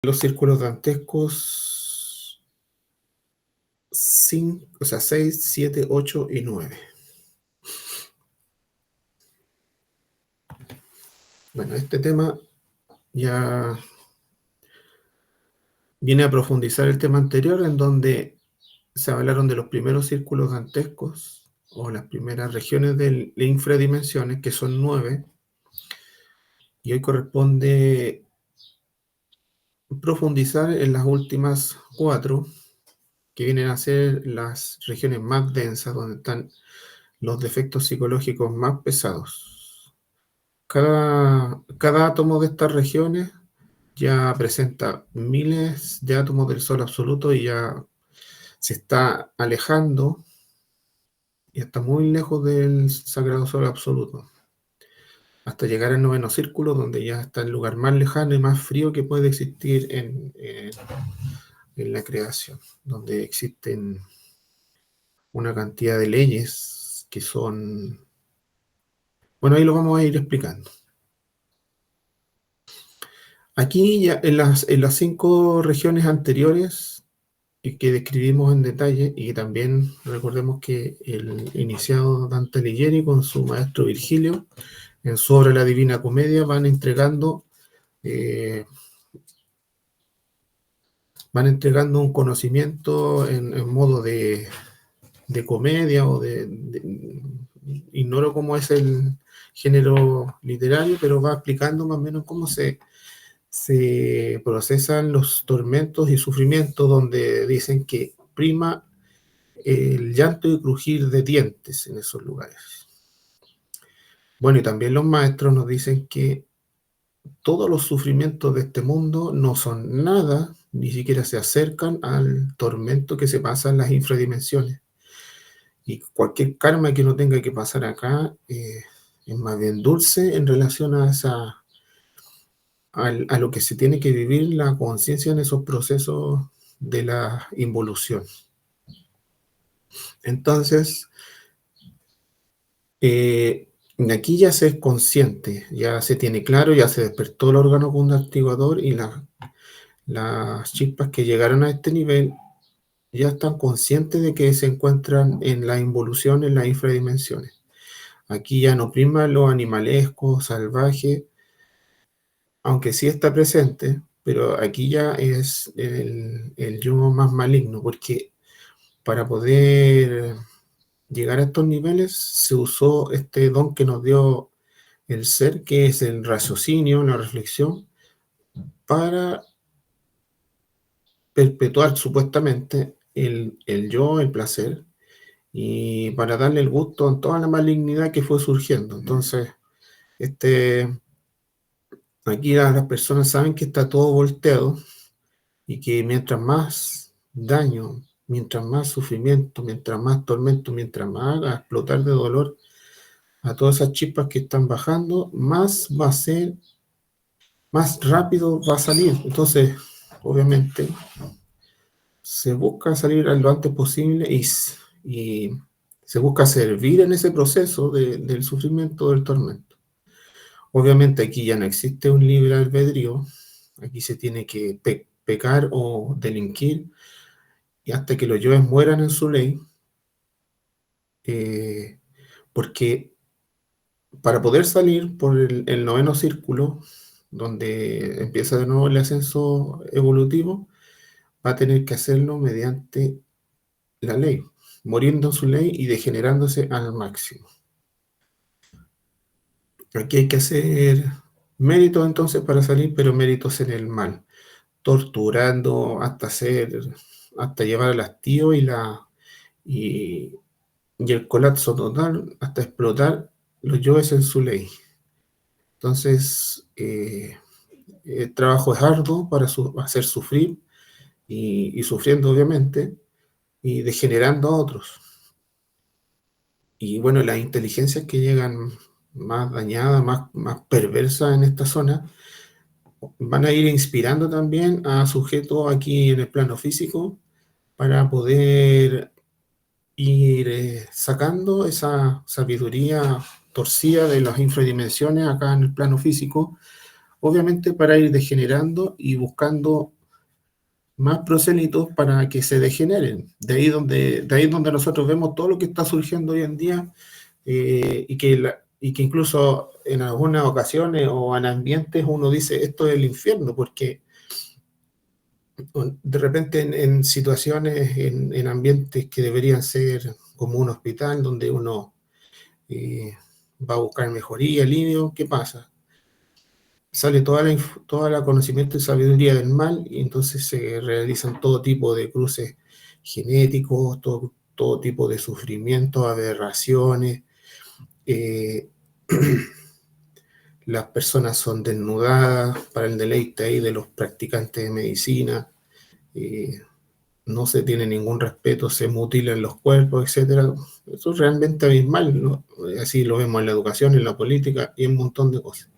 los círculos dantescos 5, o sea, 6, 7, 8 y 9. Bueno, este tema ya viene a profundizar el tema anterior, en donde se hablaron de los primeros círculos dantescos o las primeras regiones de infradimensiones, que son 9, y hoy corresponde profundizar en las últimas 4, que vienen a ser las regiones más densas, donde están los defectos psicológicos más pesados. Cada átomo de estas regiones ya presenta miles de átomos del Sol absoluto y ya se está alejando y está muy lejos del sagrado Sol absoluto, hasta llegar al noveno círculo, donde ya está el lugar más lejano y más frío que puede existir en la creación, donde existen una cantidad de leyes que son... Bueno, ahí lo vamos a ir explicando. Aquí ya en las 5 regiones anteriores y que describimos en detalle, y que también recordemos que el iniciado Dante Alighieri con su maestro Virgilio, en su obra La Divina Comedia, van entregando un conocimiento en modo de comedia o ignoro cómo es el género literario, pero va explicando más o menos cómo se procesan los tormentos y sufrimientos, donde dicen que prima el llanto y crujir de dientes en esos lugares. Bueno, y también los maestros nos dicen que todos los sufrimientos de este mundo no son nada, ni siquiera se acercan al tormento que se pasa en las infradimensiones. Y cualquier karma que uno tenga que pasar acá es más bien dulce en relación a lo que se tiene que vivir la conciencia en esos procesos de la involución. Entonces, aquí ya se es consciente, ya se tiene claro, ya se despertó el órgano activador, y las chispas que llegaron a este nivel ya están conscientes de que se encuentran en la involución, en las infradimensiones. Aquí ya no prima lo animalesco, salvaje, aunque sí está presente, pero aquí ya es el yo más maligno, porque para poder llegar a estos niveles se usó este don que nos dio el ser, que es el raciocinio, la reflexión, para perpetuar supuestamente el yo, el placer, y para darle el gusto a toda la malignidad que fue surgiendo. Entonces, aquí las personas saben que está todo volteado, y que mientras más daño, mientras más sufrimiento, mientras más tormento, mientras más haga explotar de dolor a todas esas chispas que están bajando, más va a ser, más rápido va a salir. Entonces, obviamente, se busca salir lo antes posible, y se busca servir en ese proceso del sufrimiento, del tormento. Obviamente aquí ya no existe un libre albedrío, aquí se tiene que pecar o delinquir, y hasta que los yoes mueran en su ley, porque para poder salir por el noveno círculo, donde empieza de nuevo el ascenso evolutivo, va a tener que hacerlo mediante la ley, muriendo en su ley y degenerándose al máximo. Aquí hay que hacer méritos entonces para salir, pero méritos en el mal, torturando hasta llevar al hastío y el colapso total, hasta explotar los yoes en su ley. Entonces, el trabajo es arduo para hacer sufrir, y sufriendo obviamente, y degenerando a otros. Y bueno, las inteligencias que llegan más dañadas, más perversas en esta zona, van a ir inspirando también a sujetos aquí en el plano físico, para poder ir sacando esa sabiduría torcida de las infradimensiones acá en el plano físico, obviamente para ir degenerando y buscando más prosélitos para que se degeneren. De ahí donde nosotros vemos todo lo que está surgiendo hoy en día, y que incluso en algunas ocasiones o en ambientes uno dice esto es el infierno, porque de repente en situaciones, en ambientes que deberían ser como un hospital donde uno eh, va a buscar mejoría, alivio, ¿qué pasa? Sale toda la conocimiento y sabiduría del mal, y entonces se realizan todo tipo de cruces genéticos, todo tipo de sufrimientos, aberraciones. eh, las personas son desnudadas para el deleite ahí de los practicantes de medicina. eh, no se tiene ningún respeto, se mutilan los cuerpos, etcétera. Eso es realmente abismal, ¿no? Así lo vemos en la educación, en la política y en un montón de cosas.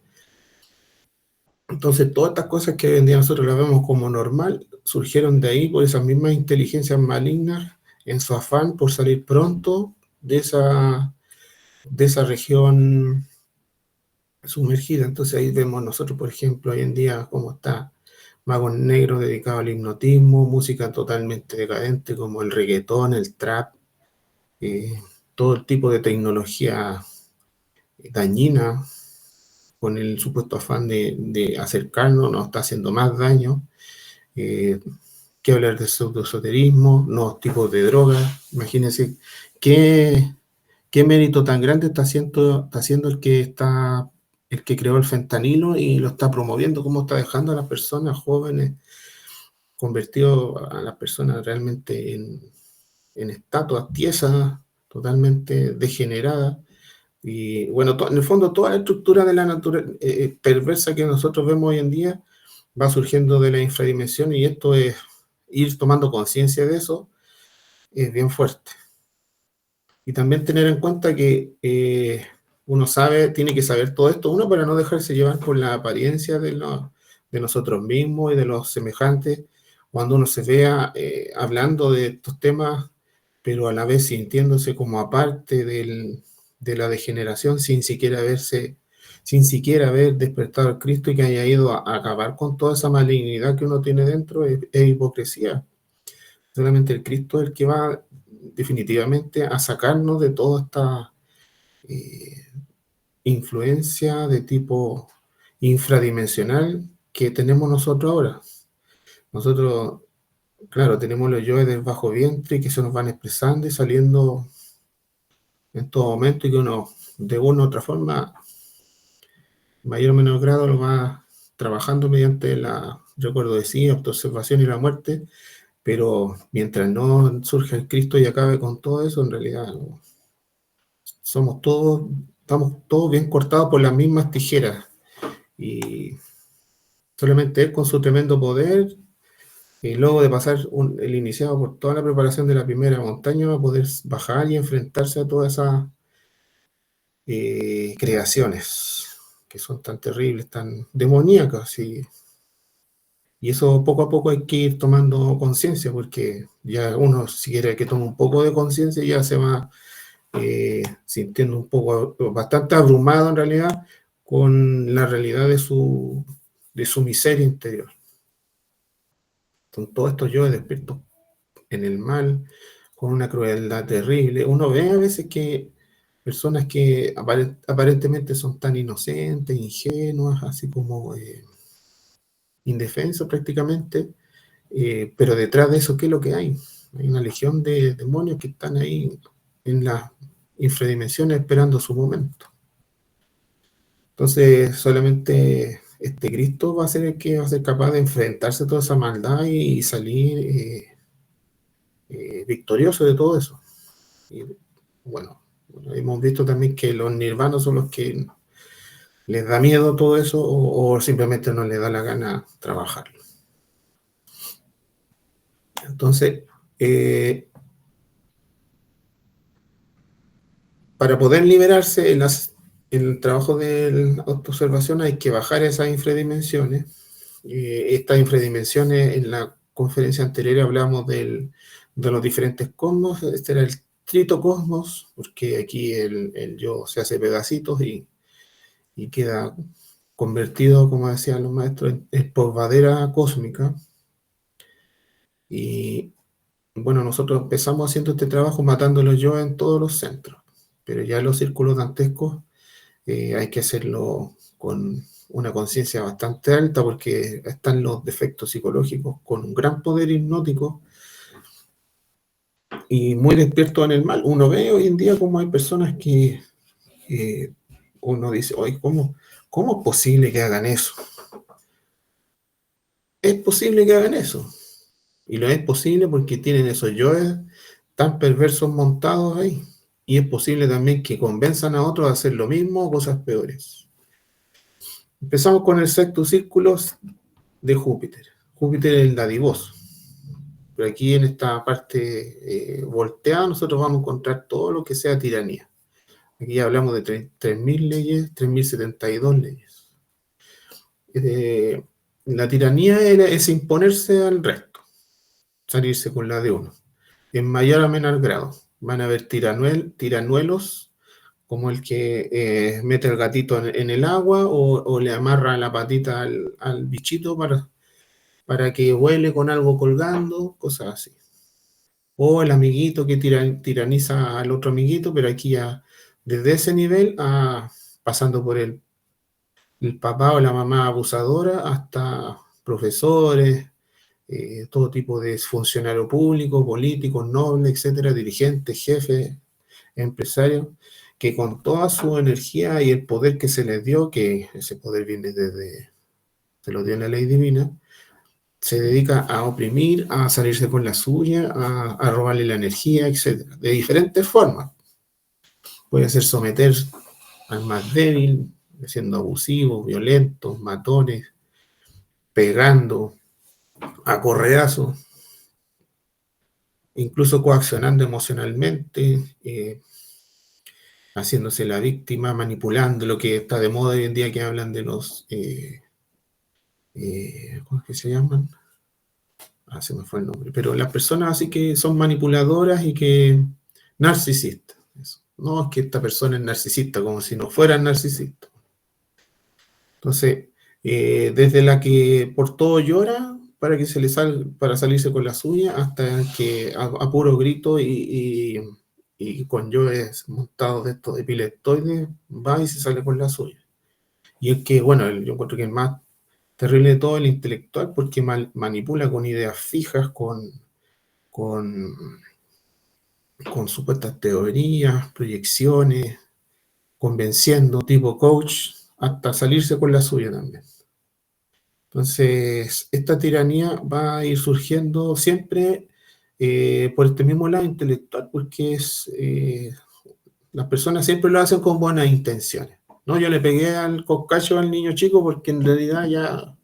Entonces, todas estas cosas que hoy en día nosotros las vemos como normal, surgieron de ahí por esas mismas inteligencias malignas, en su afán por salir pronto de esa región sumergida. Entonces ahí vemos nosotros, por ejemplo, hoy en día cómo está magos negros dedicados al hipnotismo, música totalmente decadente como el reggaetón, el trap, eh, todo el tipo de tecnología dañina con el supuesto afán de acercarnos, nos está haciendo más daño. Eh, que hablar de pseudoesoterismo, nuevos tipos de drogas. Imagínense qué, qué mérito tan grande está haciendo el que creó el fentanilo y lo está promoviendo, cómo está dejando a las personas jóvenes, convertido a las personas realmente en estatuas tiesas, totalmente degeneradas. Y bueno, en el fondo toda la estructura de la naturaleza perversa que nosotros vemos hoy en día va surgiendo de la infradimensión, y esto es ir tomando conciencia de eso, es bien fuerte. Y también tener en cuenta que uno tiene que saber todo esto, uno para no dejarse llevar por la apariencia de nosotros mismos y de los semejantes, cuando uno se vea hablando de estos temas, pero a la vez sintiéndose como aparte de la degeneración, sin siquiera haber despertado al Cristo y que haya ido a acabar con toda esa malignidad que uno tiene dentro, es hipocresía. Solamente el Cristo es el que va definitivamente a sacarnos de toda esta eh, influencia de tipo infradimensional que tenemos nosotros ahora. Nosotros, claro, tenemos los yoes del bajo vientre que se nos van expresando y saliendo en todo momento, y que uno, de una u otra forma, mayor o menor grado, lo va trabajando mediante la, recuerdo de sí, autoobservación y la muerte. Pero mientras no surja el Cristo y acabe con todo eso, en realidad estamos todos bien cortados por las mismas tijeras. Y solamente Él, con su tremendo poder, y luego de pasar el iniciado por toda la preparación de la primera montaña, va a poder bajar y enfrentarse a todas esas creaciones que son tan terribles, tan demoníacas. Y eso poco a poco hay que ir tomando conciencia, porque ya uno, si quiere que tome un poco de conciencia, ya se va sintiendo un poco, bastante abrumado en realidad, con la realidad de su miseria interior. Con todos estos yo despiertos en el mal, con una crueldad terrible. Uno ve a veces que personas que aparentemente son tan inocentes, ingenuas, así como indefensas prácticamente, pero detrás de eso, ¿qué es lo que hay? Hay una legión de demonios que están ahí en las infradimensiones esperando su momento. Entonces, solamente este Cristo va a ser el que va a ser capaz de enfrentarse a toda esa maldad y salir victorioso de todo eso. Y bueno, hemos visto también que los nirvanos son los que les da miedo todo eso, o simplemente no les da la gana trabajarlo. Entonces, eh, para poder liberarse en el trabajo de la autoobservación hay que bajar esas infradimensiones. Estas infradimensiones, en la conferencia anterior hablamos de los diferentes cosmos. Este era el tritocosmos, porque aquí el yo se hace pedacitos y queda. convertido, como decían los maestros, en polvadera cósmica. Y bueno, nosotros empezamos haciendo este trabajo matando yo en todos los centros, pero ya los círculos dantescos hay que hacerlo con una conciencia bastante alta porque están los defectos psicológicos con un gran poder hipnótico y muy despiertos en el mal. Uno ve hoy en día cómo hay personas que uno dice, oye, ¿cómo es posible que hagan eso? Es posible que hagan eso. Y lo es posible porque tienen esos yoes tan perversos montados ahí. Y es posible también que convenzan a otros a hacer lo mismo o cosas peores. Empezamos con el sexto círculo de Júpiter. Júpiter es el dadivoso. Pero aquí en esta parte volteada nosotros vamos a encontrar todo lo que sea tiranía. Aquí ya hablamos de 3.000 leyes, 3.072 leyes. La tiranía es imponerse al resto, salirse con la de uno. En mayor o menor grado. Van a haber tiranuelos, como el que mete al gatito en el agua o le amarra la patita al bichito para que huele con algo colgando, cosas así. O el amiguito que tiraniza al otro amiguito, pero aquí ya desde ese nivel, pasando por el papá o la mamá abusadora hasta profesores, todo tipo de funcionario público, políticos, nobles, etcétera, dirigentes, jefes, empresarios, que con toda su energía y el poder que se les dio, que ese poder viene se lo dio en la ley divina, se dedica a oprimir, a salirse con la suya, a robarle la energía, etcétera, de diferentes formas. Puede ser someter al más débil, siendo abusivos, violentos, matones, pegando, a correazos, incluso coaccionando emocionalmente, haciéndose la víctima, manipulando lo que está de moda hoy en día, que hablan de los, ¿cómo es que se llaman? Se me fue el nombre, pero las personas así que son manipuladoras y que narcisistas. Eso. No es que esta persona es narcisista, como si no fuera narcisista. Entonces, desde la que por todo llora para que para salirse con la suya, hasta que a puro grito y con yoes montados de estos epileptoides, va y se sale con la suya. Y es que, bueno, yo encuentro que el más terrible de todo el intelectual, porque manipula con ideas fijas, con, con supuestas teorías, proyecciones, convenciendo, tipo coach, hasta salirse con la suya también. Entonces, esta tiranía va a ir surgiendo siempre por este mismo lado intelectual, porque las personas siempre lo hacen con buenas intenciones. No, yo le pegué al coscacho al niño chico porque en realidad ya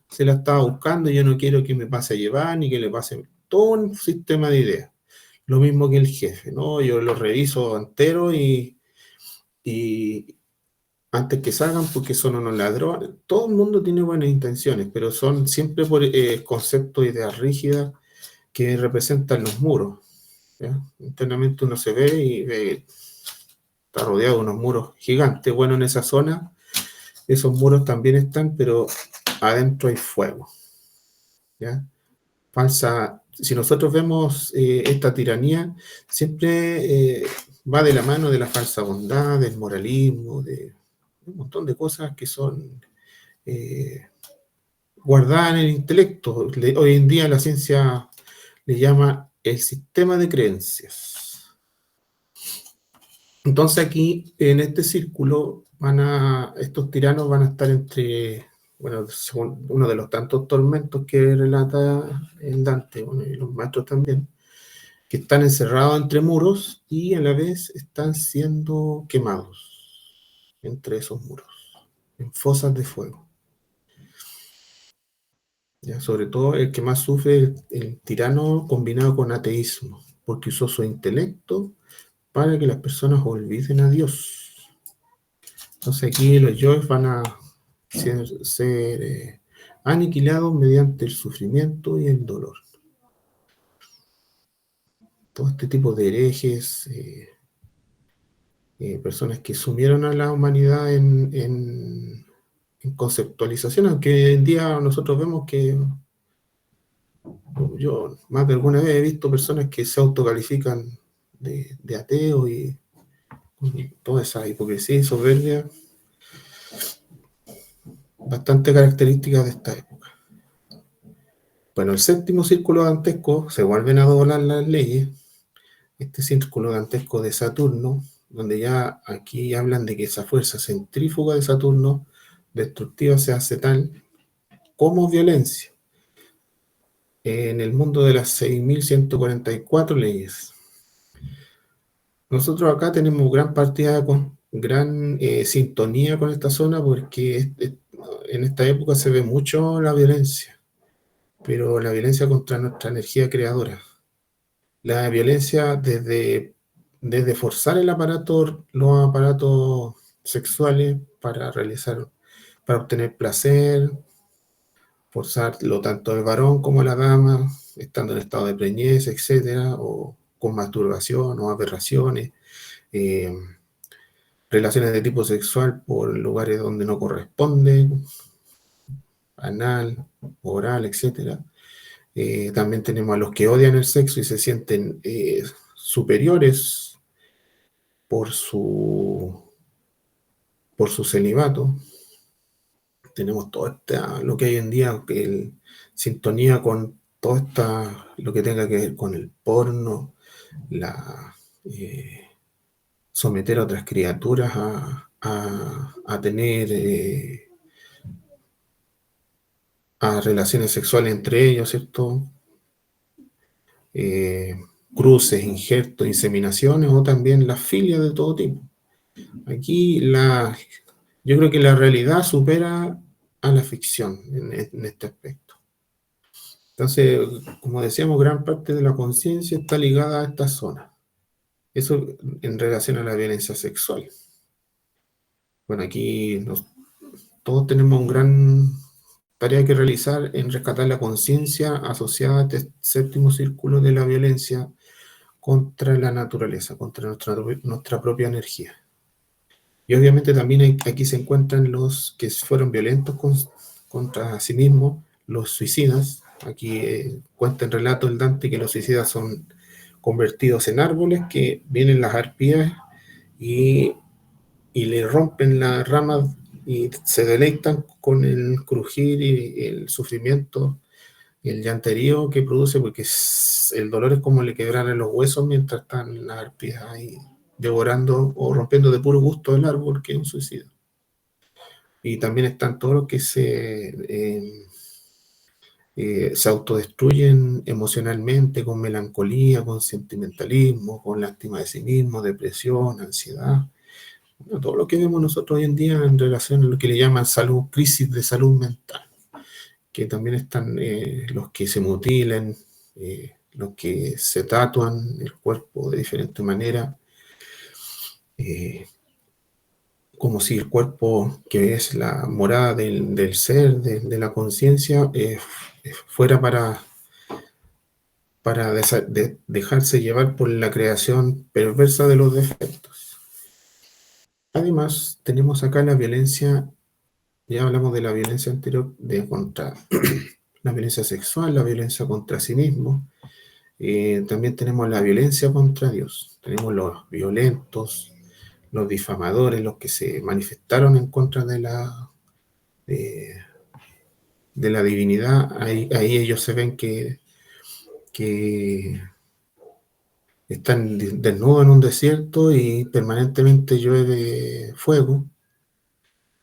se la estaba buscando y yo no quiero que me pase a llevar ni que le pase todo un sistema de ideas. Lo mismo que el jefe, ¿no? Yo lo reviso entero y antes que salgan porque son unos ladrones. Todo el mundo tiene buenas intenciones, pero son siempre por conceptos, ideas rígidas que representan los muros. ¿Ya? Internamente uno se ve y está rodeado de unos muros gigantes. Bueno, en esa zona esos muros también están, pero adentro hay fuego. ¿Ya? Si nosotros vemos esta tiranía, siempre va de la mano de la falsa bondad, del moralismo, de un montón de cosas que son eh, guardadas en el intelecto. Hoy en día la ciencia le llama el sistema de creencias. Entonces aquí, en este círculo, estos tiranos van a estar entre, bueno, según uno de los tantos tormentos que relata el Dante, bueno, y los maestros también, que están encerrados entre muros y a la vez están siendo quemados entre esos muros, en fosas de fuego. ¿Ya? Sobre todo el que más sufre el tirano combinado con ateísmo, porque usó su intelecto para que las personas olviden a Dios. Entonces aquí los yoes van a ser aniquilados mediante el sufrimiento y el dolor. Todo este tipo de herejes, personas que sumieron a la humanidad en conceptualización, aunque hoy en día nosotros vemos que yo más de alguna vez he visto personas que se autocalifican de ateo y toda esa hipocresía y soberbia bastante características de esta época. Bueno, el séptimo círculo dantesco se vuelven a doblar las leyes. Este círculo dantesco de Saturno, donde ya aquí hablan de que esa fuerza centrífuga de Saturno destructiva se hace tal como violencia en el mundo de las 6.144 leyes. Nosotros acá tenemos gran partida con gran sintonía con esta zona porque en esta época se ve mucho la violencia, pero la violencia contra nuestra energía creadora. La violencia desde forzar los aparatos sexuales para obtener placer, forzarlo tanto el varón como la dama, estando en estado de preñez, etcétera, o con masturbación o aberraciones, eh, relaciones de tipo sexual por lugares donde no corresponde, anal, oral, etcétera. También tenemos a los que odian el sexo y se sienten superiores por por su celibato. Tenemos todo lo que hay en día, sintonía con todo lo que tenga que ver con el porno, la, eh, someter a otras criaturas a tener a relaciones sexuales entre ellos, ¿cierto? Eh, Cruces, injertos, inseminaciones o también las filias de todo tipo. Aquí yo creo que la realidad supera a la ficción en este aspecto. Entonces, como decíamos, gran parte de la conciencia está ligada a esta zona. Eso en relación a la violencia sexual. Bueno, aquí todos tenemos una gran tarea que realizar en rescatar la conciencia asociada a este séptimo círculo de la violencia contra la naturaleza, contra nuestra propia energía. Y obviamente también aquí se encuentran los que fueron violentos contra sí mismos, los suicidas. Aquí cuenta en relato el Dante que los suicidas son convertidos en árboles, que vienen las arpías y, y le rompen las ramas y se deleitan con el crujir y el sufrimiento y el llanterío que produce, porque el dolor es como le quebraran los huesos mientras están las arpías ahí devorando o rompiendo de puro gusto el árbol, que es un suicidio. Y también están todos los que se autodestruyen emocionalmente, con melancolía, con sentimentalismo, con lástima de sí mismo, depresión, ansiedad. Bueno, todo lo que vemos nosotros hoy en día en relación a lo que le llaman crisis de salud mental, que también están los que se mutilan, los que se tatúan el cuerpo de diferente manera, como si el cuerpo, que es la morada del ser, de la conciencia, fuera para dejarse llevar por la creación perversa de los defectos. Además, tenemos acá la violencia, ya hablamos de la violencia anterior, contra la violencia sexual, la violencia contra sí mismo. También tenemos la violencia contra Dios. Tenemos los violentos, los difamadores, los que se manifestaron en contra de, de la divinidad. Ahí ellos se ven que están desnudos en un desierto y permanentemente llueve fuego.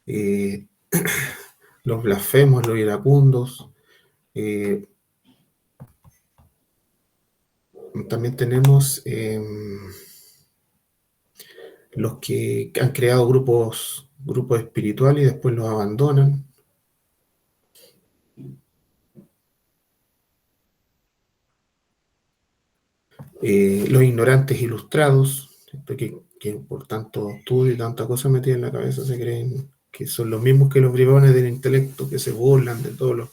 Eh, los blasfemos, los iracundos. Eh, También tenemos los que han creado grupos espirituales y después los abandonan. Los ignorantes ilustrados, ¿cierto? Que por tanto estudio y tanta cosa metida en la cabeza se creen que son los mismos que los bribones del intelecto, que se burlan de todo lo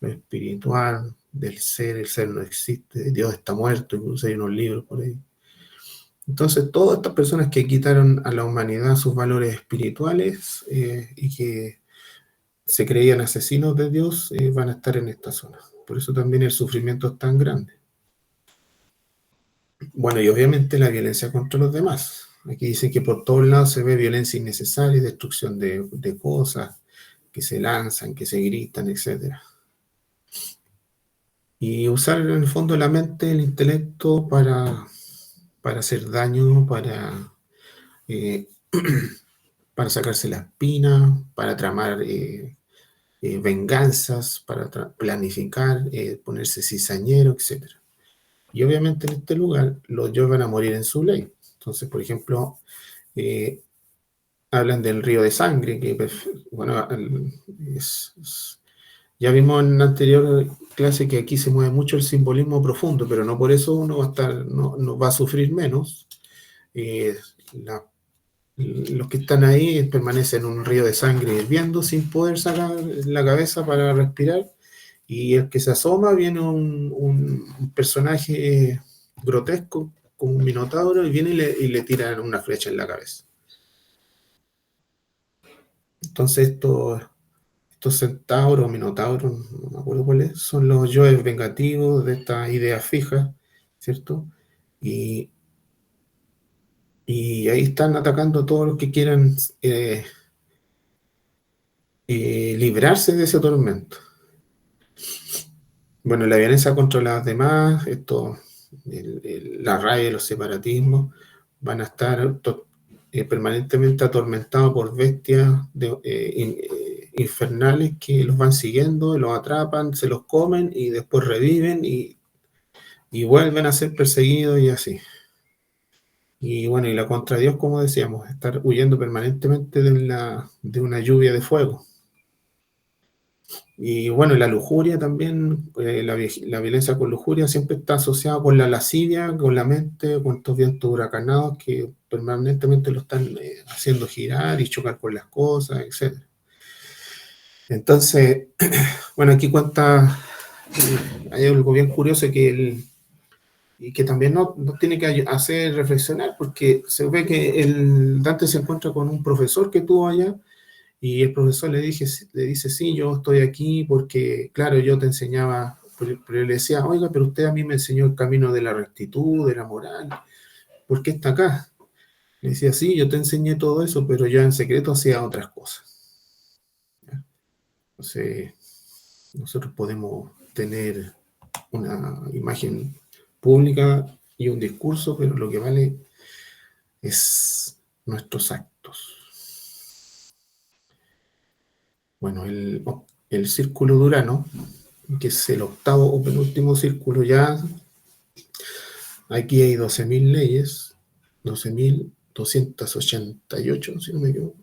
espiritual, del ser, el ser no existe, Dios está muerto, incluso hay unos libros por ahí. Entonces, todas estas personas que quitaron a la humanidad sus valores espirituales y que se creían asesinos de Dios, van a estar en esta zona. Por eso también el sufrimiento es tan grande. Bueno, y obviamente la violencia contra los demás. Aquí dice que por todos lados se ve violencia innecesaria y destrucción de cosas que se lanzan, que se gritan, etcétera. Y usar en el fondo la mente, el intelecto para hacer daño, eh, para sacarse la espina, para tramar venganzas, para planificar, ponerse cizañero, etcétera. Y obviamente en este lugar los yo van a morir en su ley. Entonces, por ejemplo, eh, hablan del río de sangre, que bueno, ya vimos en la anterior clase que aquí se mueve mucho el simbolismo profundo, pero no por eso uno va a estar, no va a sufrir menos. Eh, la- los que están ahí permanecen en un río de sangre hirviendo sin poder sacar la cabeza para respirar, y el que se asoma viene un personaje grotesco como un minotauro y viene y le tira una flecha en la cabeza. Entonces estos centauros, minotauros, no me acuerdo cuáles, son los yoes vengativos de esta idea fija, ¿cierto? Y, y ahí están atacando a todos los que quieran librarse de ese tormento. Bueno, la violencia contra los demás, la raya, los separatismos, van a estar permanentemente atormentados por bestias infernales que los van siguiendo, los atrapan, se los comen y después reviven y vuelven a ser perseguidos y así. Y bueno, y la contra Dios, como decíamos, estar huyendo permanentemente de una lluvia de fuego. Y bueno, la lujuria también, la violencia con lujuria siempre está asociada con la lascivia, con la mente, con estos vientos huracanados que permanentemente lo están haciendo girar y chocar con las cosas, etc. Entonces, bueno, aquí cuenta, hay algo bien curioso y que también nos tiene que hacer reflexionar, porque se ve que el Dante se encuentra con un profesor que tuvo allá. Y el profesor le dice, sí, yo estoy aquí porque, claro, yo te enseñaba, pero él le decía, oiga, pero usted a mí me enseñó el camino de la rectitud, de la moral, ¿por qué está acá? Le decía, sí, yo te enseñé todo eso, pero yo en secreto hacía otras cosas. ¿Ya? Entonces, nosotros podemos tener una imagen pública y un discurso, pero lo que vale es nuestros actos. Bueno, el círculo de Urano, que es el octavo o penúltimo círculo, ya aquí hay 12.000 leyes, 12.288, si no me equivoco,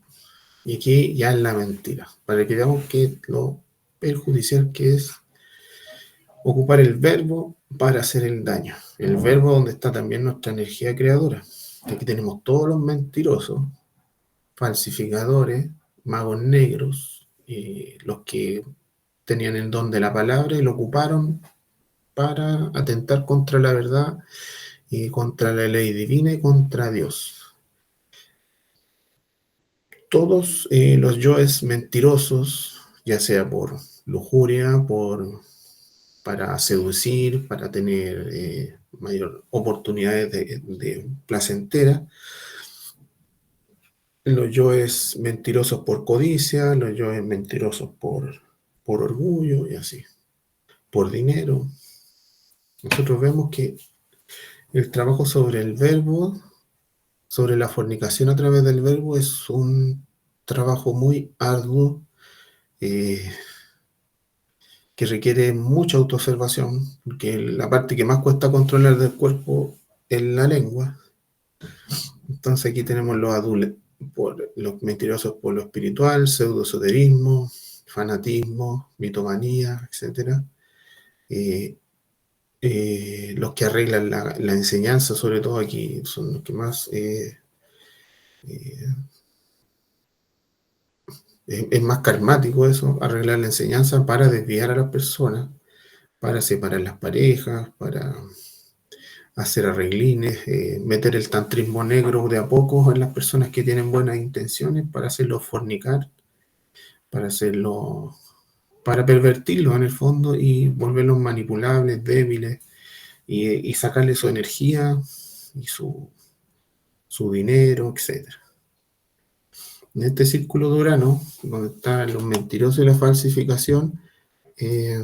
y aquí ya es la mentira, para que veamos que lo perjudicial que es ocupar el verbo para hacer el daño, el verbo donde está también nuestra energía creadora. Aquí tenemos todos los mentirosos, falsificadores, magos negros, los que tenían el don de la palabra y lo ocuparon para atentar contra la verdad y contra la ley divina y contra Dios. Todos los yoes mentirosos, ya sea por lujuria, para seducir, para tener mayor oportunidades de placentera, los yoes mentirosos por codicia, los yoes mentirosos por orgullo y así, por dinero. Nosotros vemos que el trabajo sobre el verbo, sobre la fornicación a través del verbo, es un trabajo muy arduo, eh, que requiere mucha autoobservación, porque la parte que más cuesta controlar del cuerpo es la lengua. Entonces aquí tenemos los mentirosos por lo espiritual, pseudoesoterismo, fanatismo, mitomanía, etc. Eh, los que arreglan la enseñanza, sobre todo aquí, son los que más eh, es más karmático eso, arreglar la enseñanza para desviar a las personas, para separar las parejas, para hacer arreglines, meter el tantrismo negro de a poco en las personas que tienen buenas intenciones para hacerlos fornicar, para hacerlo, para pervertirlos en el fondo y volverlos manipulables, débiles, y sacarle su energía y su dinero, etc. En este círculo de Urano, donde están los mentirosos y la falsificación, eh,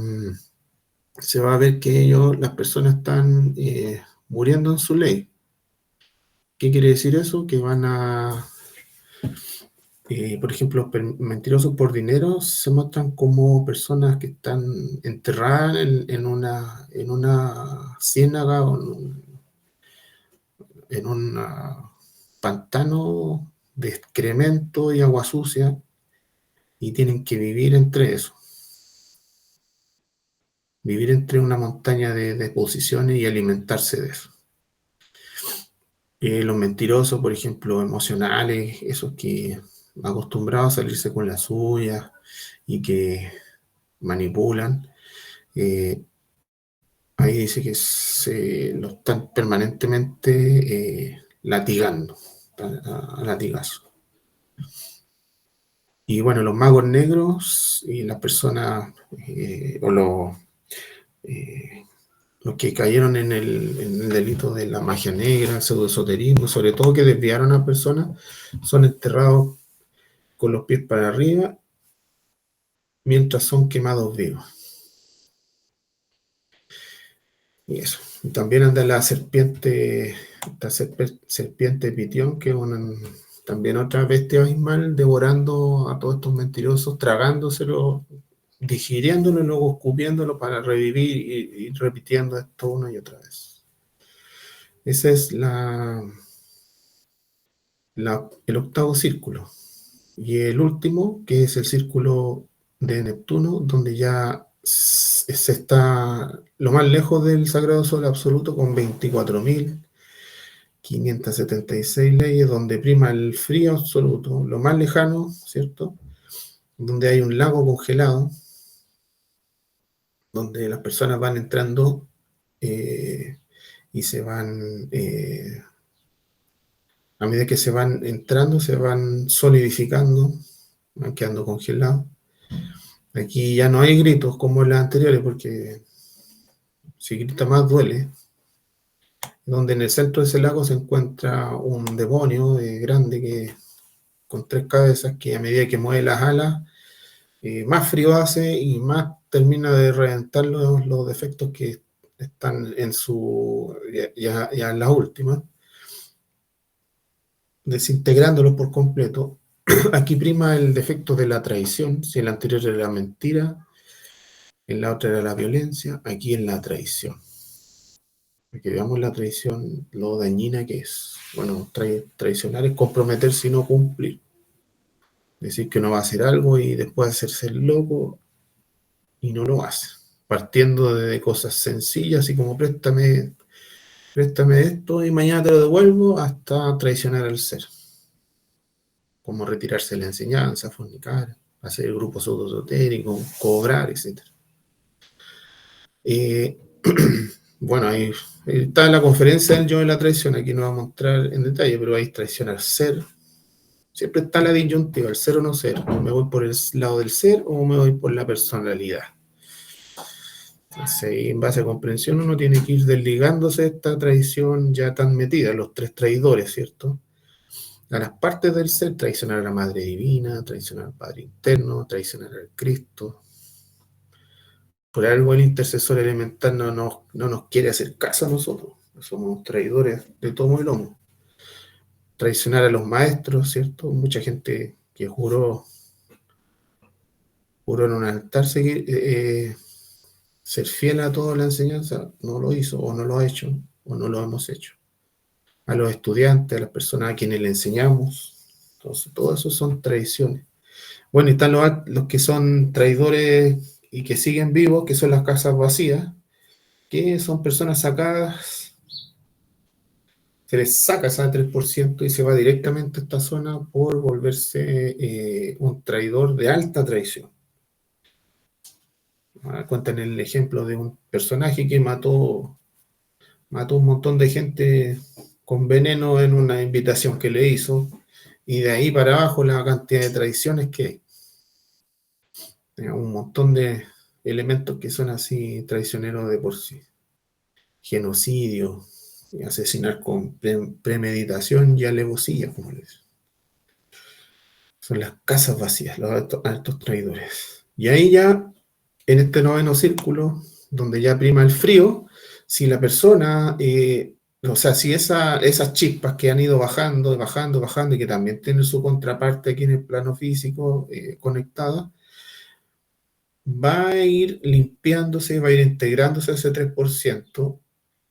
se va a ver que las personas están muriendo en su ley. ¿Qué quiere decir eso? Que van a, por ejemplo, los mentirosos por dinero se muestran como personas que están enterradas en una ciénaga o en un pantano de excremento y agua sucia, y tienen que vivir entre eso, vivir entre una montaña de deposiciones y alimentarse de eso. Los mentirosos, por ejemplo, emocionales, esos que acostumbrados a salirse con la suya y que manipulan, eh, ahí dice que se lo están permanentemente latigando, a latigazo. Y bueno, los magos negros y las personas, eh, los que cayeron en el delito de la magia negra, el pseudoesoterismo, sobre todo que desviaron a personas, son enterrados con los pies para arriba mientras son quemados vivos. Y eso. También anda la serpiente, serpiente Pitión, que es también otra bestia abismal, devorando a todos estos mentirosos, tragándoselo, digiriéndolo y luego escupiéndolo para revivir y repitiendo esto una y otra vez. Ese es el octavo círculo. Y el último, que es el círculo de Neptuno, donde ya se está lo más lejos del Sagrado Sol Absoluto, con 24.576 leyes, donde prima el frío absoluto, lo más lejano, ¿cierto? Donde hay un lago congelado, donde las personas van entrando y se van, a medida que se van entrando, se van solidificando, van quedando congelados. Aquí ya no hay gritos como en las anteriores, porque si grita más duele. Donde en el centro de ese lago se encuentra un demonio grande, con 3 cabezas, que a medida que mueve las alas, más frío hace y más termina de reventar los defectos que están ya en la última, desintegrándolos por completo. Aquí prima el defecto de la traición. Si en la anterior era la mentira, en la otra era la violencia, aquí en la traición. Para que veamos la traición, lo dañina que es. Bueno, traicionar es comprometerse y no cumplir. Decir que uno va a hacer algo y después hacerse el loco y no lo hace. Partiendo de cosas sencillas, así como préstame esto y mañana te lo devuelvo, hasta traicionar al ser. Como retirarse de la enseñanza, fornicar, hacer grupos pseudo-esotéricos, cobrar, etc. Bueno, ahí está en la conferencia del yo de la traición, aquí no va a mostrar en detalle, pero ahí traición al ser. Siempre está la disyuntiva, el ser o no ser. O me voy por el lado del ser o me voy por la personalidad. Entonces, en base a comprensión, uno tiene que ir desligándose de esta traición ya tan metida, los 3 traidores, ¿cierto? A las partes del ser: traicionar a la Madre Divina, traicionar al Padre Interno, traicionar al Cristo. Por algo el intercesor elemental no nos quiere hacer caso a nosotros. Somos traidores de tomo y lomo. Traicionar a los maestros, ¿cierto? Mucha gente que juró en un altar ser fiel a toda la enseñanza, no lo hizo, o no lo ha hecho, o no lo hemos hecho. A los estudiantes, a las personas a quienes le enseñamos. Entonces, todo eso son traiciones. Bueno, y están los que son traidores y que siguen vivos, que son las casas vacías, que son personas sacadas, se les saca ese 3% y se va directamente a esta zona por volverse un traidor de alta traición. Cuentan el ejemplo de un personaje que mató un montón de gente con veneno en una invitación que le hizo, y de ahí para abajo la cantidad de traiciones que hay. un montón de elementos que son así traicioneros de por sí. Genocidio, asesinar con premeditación y alevosía, como les dicen. Son las casas vacías, los altos traidores. Y ahí ya, en este noveno círculo, donde ya prima el frío, si la persona, o sea, si esas chispas que han ido bajando, bajando, bajando, y que también tienen su contraparte aquí en el plano físico conectada, va a ir limpiándose, va a ir integrándose a ese 3%,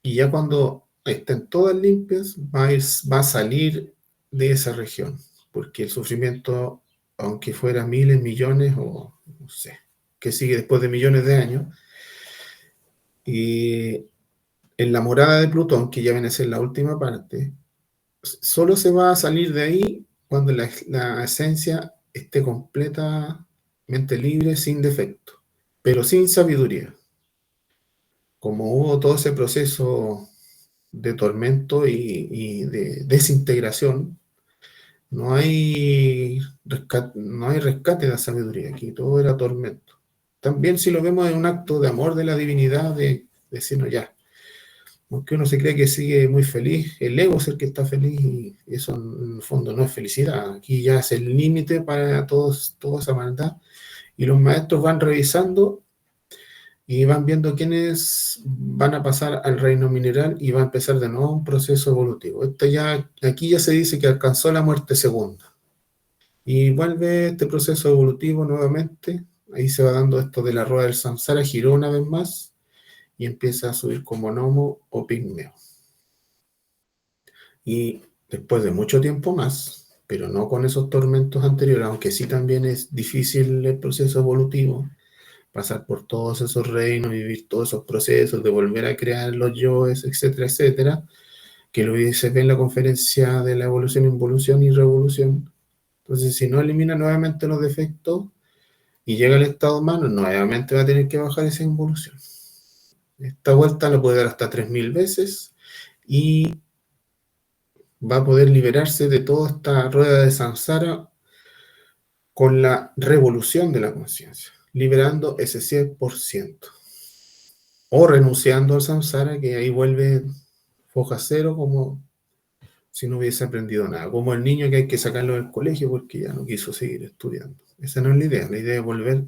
y ya cuando estén todas limpias, va a salir de esa región, porque el sufrimiento, aunque fuera miles, millones o no sé, que sigue después de millones de años, y en la morada de Plutón, que ya viene a ser la última parte, solo se va a salir de ahí cuando la esencia esté completamente libre, sin defecto, pero sin sabiduría. Como hubo todo ese proceso de tormento y de desintegración, no hay rescate de la sabiduría, aquí todo era tormento. También si lo vemos en un acto de amor de la divinidad, de decirnos ya, aunque uno se cree que sigue muy feliz, el ego es el que está feliz y eso en el fondo no es felicidad, aquí ya es el límite para toda esa maldad y los maestros van revisando y van viendo quiénes van a pasar al reino mineral y va a empezar de nuevo un proceso evolutivo. Aquí ya se dice que alcanzó la muerte segunda y vuelve este proceso evolutivo nuevamente. Ahí se va dando esto de la rueda del samsara, giró una vez más y empieza a subir como gnomo o pigmeo. Y después de mucho tiempo más, pero no con esos tormentos anteriores, aunque sí también es difícil el proceso evolutivo, pasar por todos esos reinos, vivir todos esos procesos de volver a crear los yoes, etcétera, etcétera, que lo se ve en la conferencia de la evolución, involución y revolución. Entonces, si no elimina nuevamente los defectos y llega al estado humano, nuevamente va a tener que bajar esa involución. Esta vuelta lo puede dar hasta 3000 veces y va a poder liberarse de toda esta rueda de samsara con la revolución de la conciencia, liberando ese 100%. O renunciando al samsara, que ahí vuelve foja cero, como si no hubiese aprendido nada. Como el niño que hay que sacarlo del colegio porque ya no quiso seguir estudiando. Esa no es la idea. La idea es volver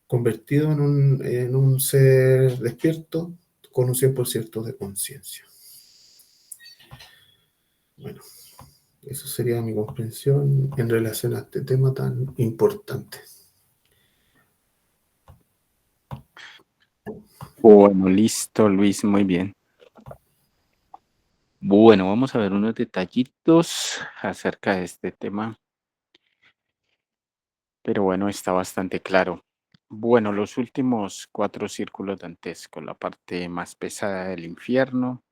convertido en un ser despierto con un 100% de conciencia. Bueno, eso sería mi comprensión en relación a este tema tan importante. Bueno, listo, Luis, muy bien. Bueno, vamos a ver unos detallitos acerca de este tema, pero bueno, está bastante claro. Bueno, los últimos 4 círculos dantescos, la parte más pesada del infierno.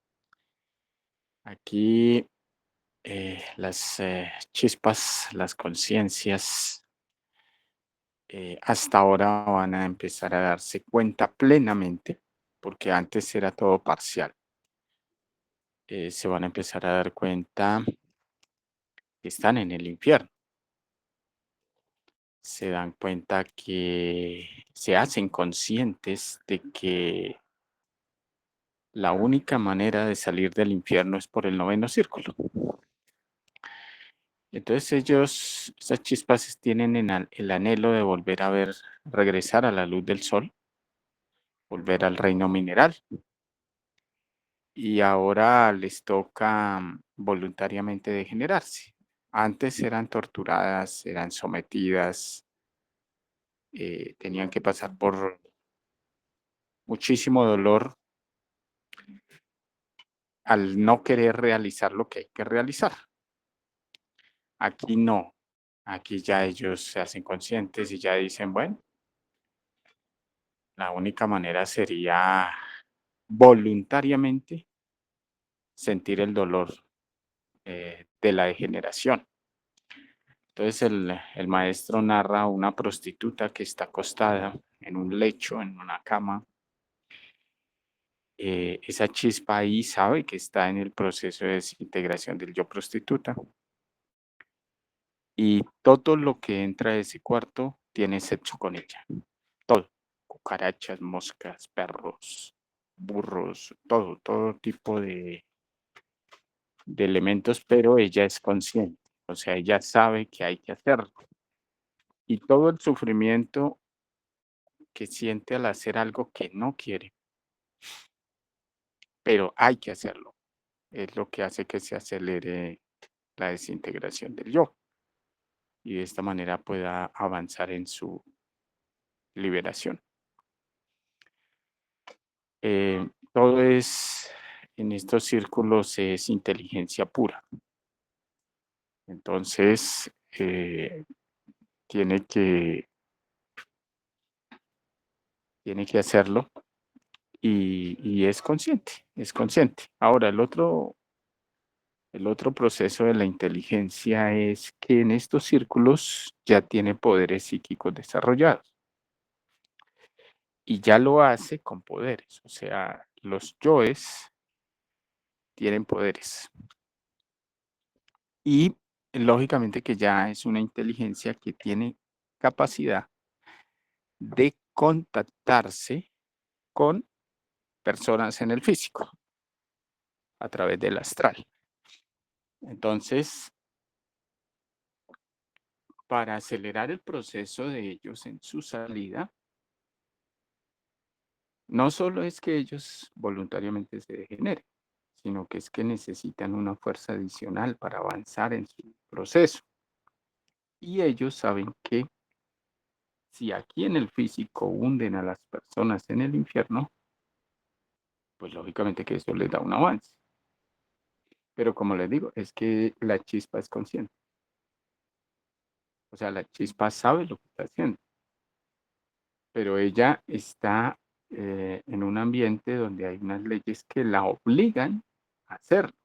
Aquí las chispas, las conciencias, hasta ahora van a empezar a darse cuenta plenamente, porque antes era todo parcial. Se van a empezar a dar cuenta que están en el infierno. Se dan cuenta que se hacen conscientes de que la única manera de salir del infierno es por el noveno círculo. Entonces ellos, esas chispas tienen el anhelo de volver a ver, regresar a la luz del sol, volver al reino mineral. Y ahora les toca voluntariamente degenerarse. Antes eran torturadas, eran sometidas, tenían que pasar por muchísimo dolor al no querer realizar lo que hay que realizar. Aquí no, aquí ya ellos se hacen conscientes y ya dicen, bueno, la única manera sería voluntariamente sentir el dolor de la degeneración. Entonces el maestro narra a una prostituta que está acostada en un lecho, en una cama. Esa chispa ahí sabe que está en el proceso de desintegración del yo prostituta. Y todo lo que entra a ese cuarto tiene sexo con ella. Todo. Cucarachas, moscas, perros, burros, todo tipo de elementos, pero ella es consciente. O sea, ella sabe que hay que hacerlo. Y todo el sufrimiento que siente al hacer algo que no quiere, pero hay que hacerlo, es lo que hace que se acelere la desintegración del yo y de esta manera pueda avanzar en su liberación. Todo es, en estos círculos es inteligencia pura. Entonces, tiene que, tiene que hacerlo y es consciente, es consciente. Ahora, el otro proceso de la inteligencia es que en estos círculos ya tiene poderes psíquicos desarrollados y ya lo hace con poderes, o sea, los yoes tienen poderes y lógicamente que ya es una inteligencia que tiene capacidad de contactarse con personas en el físico a través del astral. Entonces, para acelerar el proceso de ellos en su salida, no solo es que ellos voluntariamente se degeneren, sino que es que necesitan una fuerza adicional para avanzar en su proceso. Y ellos saben que si aquí en el físico hunden a las personas en el infierno, pues lógicamente que eso les da un avance. Pero como les digo, es que la chispa es consciente. O sea, la chispa sabe lo que está haciendo, pero ella está en un ambiente donde hay unas leyes que la obligan a hacerlo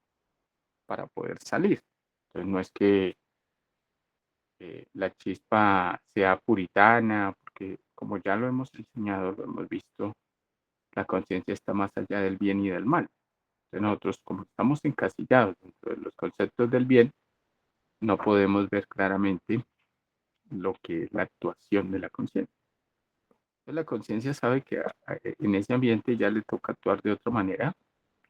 para poder salir. Entonces no es que la chispa sea puritana, porque como ya lo hemos enseñado, lo hemos visto, la conciencia está más allá del bien y del mal. Entonces nosotros, como estamos encasillados dentro de los conceptos del bien, no podemos ver claramente lo que es la actuación de la conciencia. Entonces la conciencia sabe que en ese ambiente ya le toca actuar de otra manera.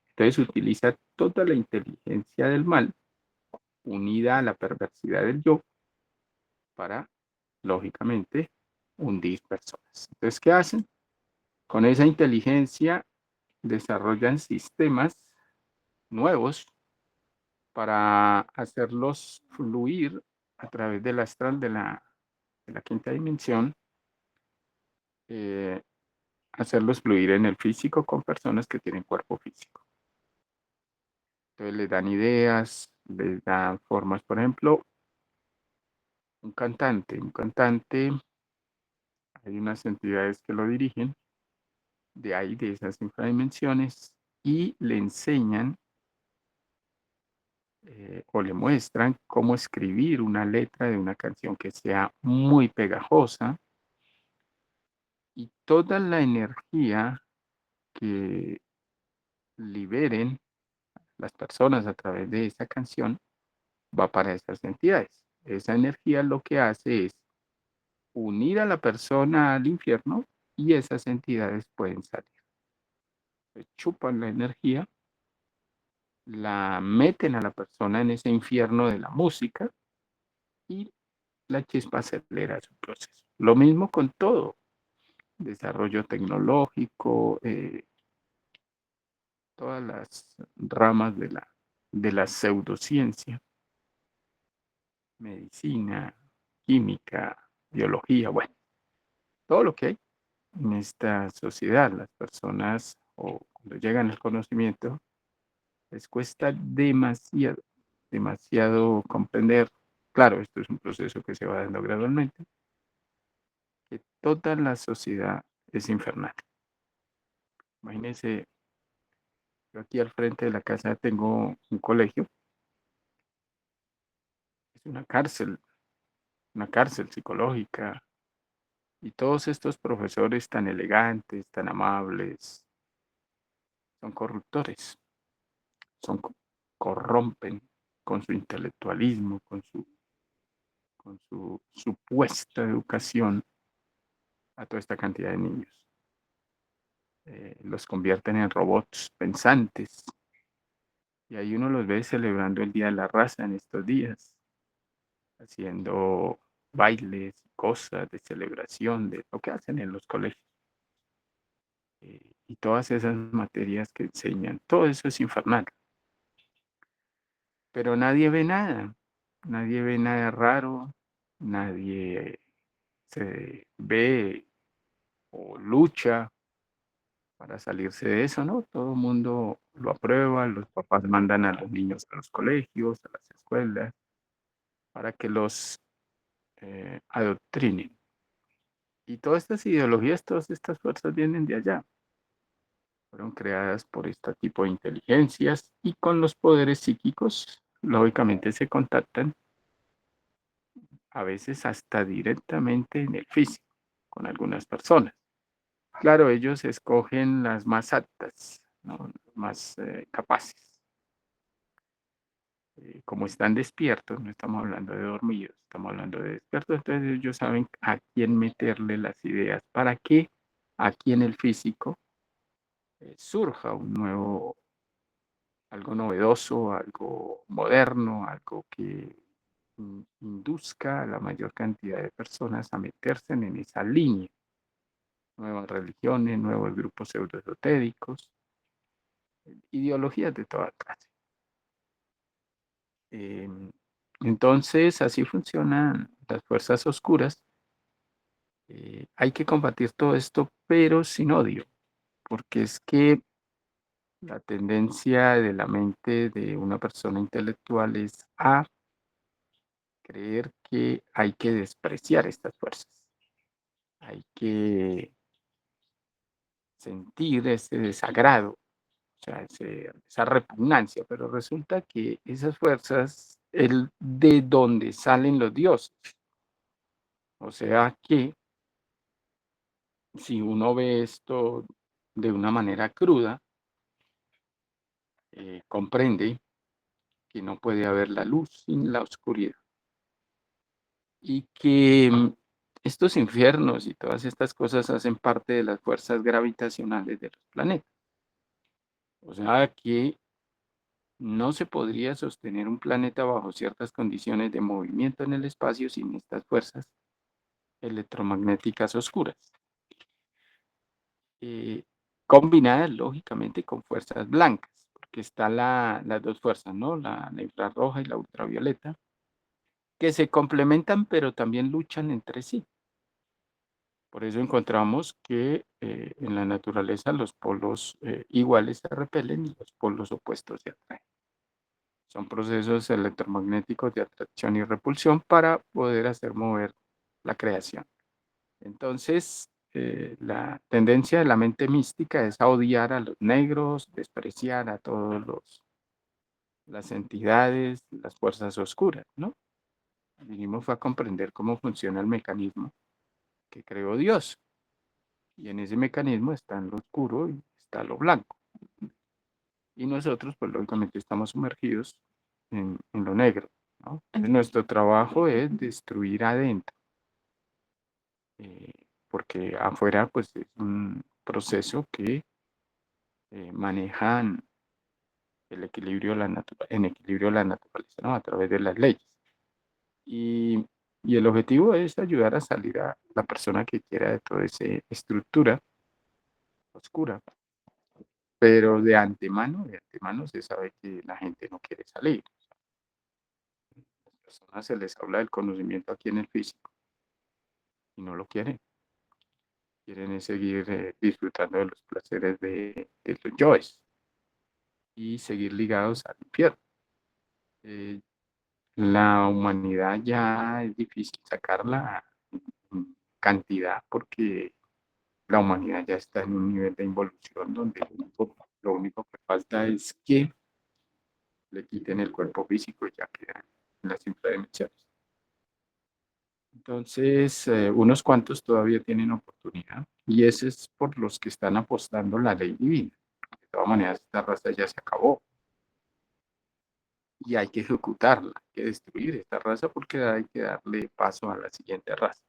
Entonces utiliza toda la inteligencia del mal unida a la perversidad del yo para, lógicamente, hundir personas. Entonces, ¿qué hacen? Con esa inteligencia desarrollan sistemas nuevos para hacerlos fluir a través del astral de la quinta dimensión, eh, hacerlos fluir en el físico con personas que tienen cuerpo físico. Entonces les dan ideas, les dan formas, por ejemplo, un cantante, hay unas entidades que lo dirigen, de ahí, de esas infradimensiones, y le enseñan o le muestran cómo escribir una letra de una canción que sea muy pegajosa y toda la energía que liberen las personas a través de esa canción va para esas entidades. Esa energía lo que hace es unir a la persona al infierno y esas entidades pueden salir. Chupan la energía, la meten a la persona en ese infierno de la música y la chispa acelera su proceso. Lo mismo con todo, desarrollo tecnológico, todas las ramas de la pseudociencia, medicina, química, biología, bueno, todo lo que hay en esta sociedad, las personas o cuando llegan al conocimiento, les cuesta demasiado, demasiado comprender. Claro, esto es un proceso que se va dando gradualmente, que toda la sociedad es infernal. Imagínense, yo aquí al frente de la casa tengo un colegio, es una cárcel psicológica, y todos estos profesores tan elegantes, tan amables, son corruptores, son, corrompen con su intelectualismo, con su supuesta educación a toda esta cantidad de niños. Los convierten en robots pensantes. Y ahí uno los ve celebrando el Día de la Raza en estos días, haciendo bailes, cosas de celebración de lo que hacen en los colegios. Y todas esas materias que enseñan, todo eso es infernal. Pero nadie ve nada raro, nadie se ve o lucha para salirse de eso, ¿no? Todo el mundo lo aprueba, los papás mandan a los niños a los colegios, a las escuelas, para que los adoctrinen. Y todas estas ideologías, todas estas fuerzas vienen de allá. Fueron creadas por este tipo de inteligencias y con los poderes psíquicos, lógicamente se contactan, a veces hasta directamente en el físico, con algunas personas. Claro, ellos escogen las más aptas, ¿no? Más capaces. Como están despiertos, no estamos hablando de dormidos, estamos hablando de despiertos, entonces ellos saben a quién meterle las ideas para que aquí en el físico surja un nuevo, algo novedoso, algo moderno, algo que induzca a la mayor cantidad de personas a meterse en esa línea. Nuevas religiones, nuevos grupos pseudoesotéricos, ideologías de toda clase. Entonces, así funcionan las fuerzas oscuras. Hay que combatir todo esto, pero sin odio, porque es que la tendencia de la mente de una persona intelectual es a creer que hay que despreciar estas fuerzas, hay que sentir ese desagrado, o sea, esa repugnancia, pero resulta que esas fuerzas, de donde salen los dioses, o sea que si uno ve esto de una manera cruda, comprende que no puede haber la luz sin la oscuridad y que estos infiernos y todas estas cosas hacen parte de las fuerzas gravitacionales de los planetas. O sea que no se podría sostener un planeta bajo ciertas condiciones de movimiento en el espacio sin estas fuerzas electromagnéticas oscuras, eh, combinadas lógicamente con fuerzas blancas, porque están las dos fuerzas, ¿no? La infrarroja y la ultravioleta, que se complementan pero también luchan entre sí. Por eso encontramos que en la naturaleza los polos iguales se repelen y los polos opuestos se atraen. Son procesos electromagnéticos de atracción y repulsión para poder hacer mover la creación. Entonces, la tendencia de la mente mística es a odiar a los negros, despreciar a todos las entidades, las fuerzas oscuras, ¿no? Vinimos fue a comprender cómo funciona el mecanismo que creó Dios. Y en ese mecanismo está lo oscuro y está lo blanco. Y nosotros, pues lógicamente estamos sumergidos en lo negro, ¿no? Entonces, nuestro trabajo es destruir adentro, porque afuera, pues es un proceso que manejan el equilibrio de en equilibrio de la naturaleza, ¿no? A través de las leyes. Y, y el objetivo es ayudar a salir a la persona que quiera de toda esa estructura oscura. Pero de antemano se sabe que la gente no quiere salir. A las personas se les habla del conocimiento aquí en el físico y no lo quieren. Quieren es seguir disfrutando de los placeres de los yoes y seguir ligados al infierno. Eh, la humanidad ya es difícil sacarla en cantidad porque la humanidad ya está en un nivel de involución donde lo único que falta es que le quiten el cuerpo físico y ya quedan en las infradimensiones. Entonces, unos cuantos todavía tienen oportunidad y ese es por los que están apostando la ley divina. De todas maneras, esta raza ya se acabó y hay que ejecutarla, hay que destruir esta raza porque hay que darle paso a la siguiente raza.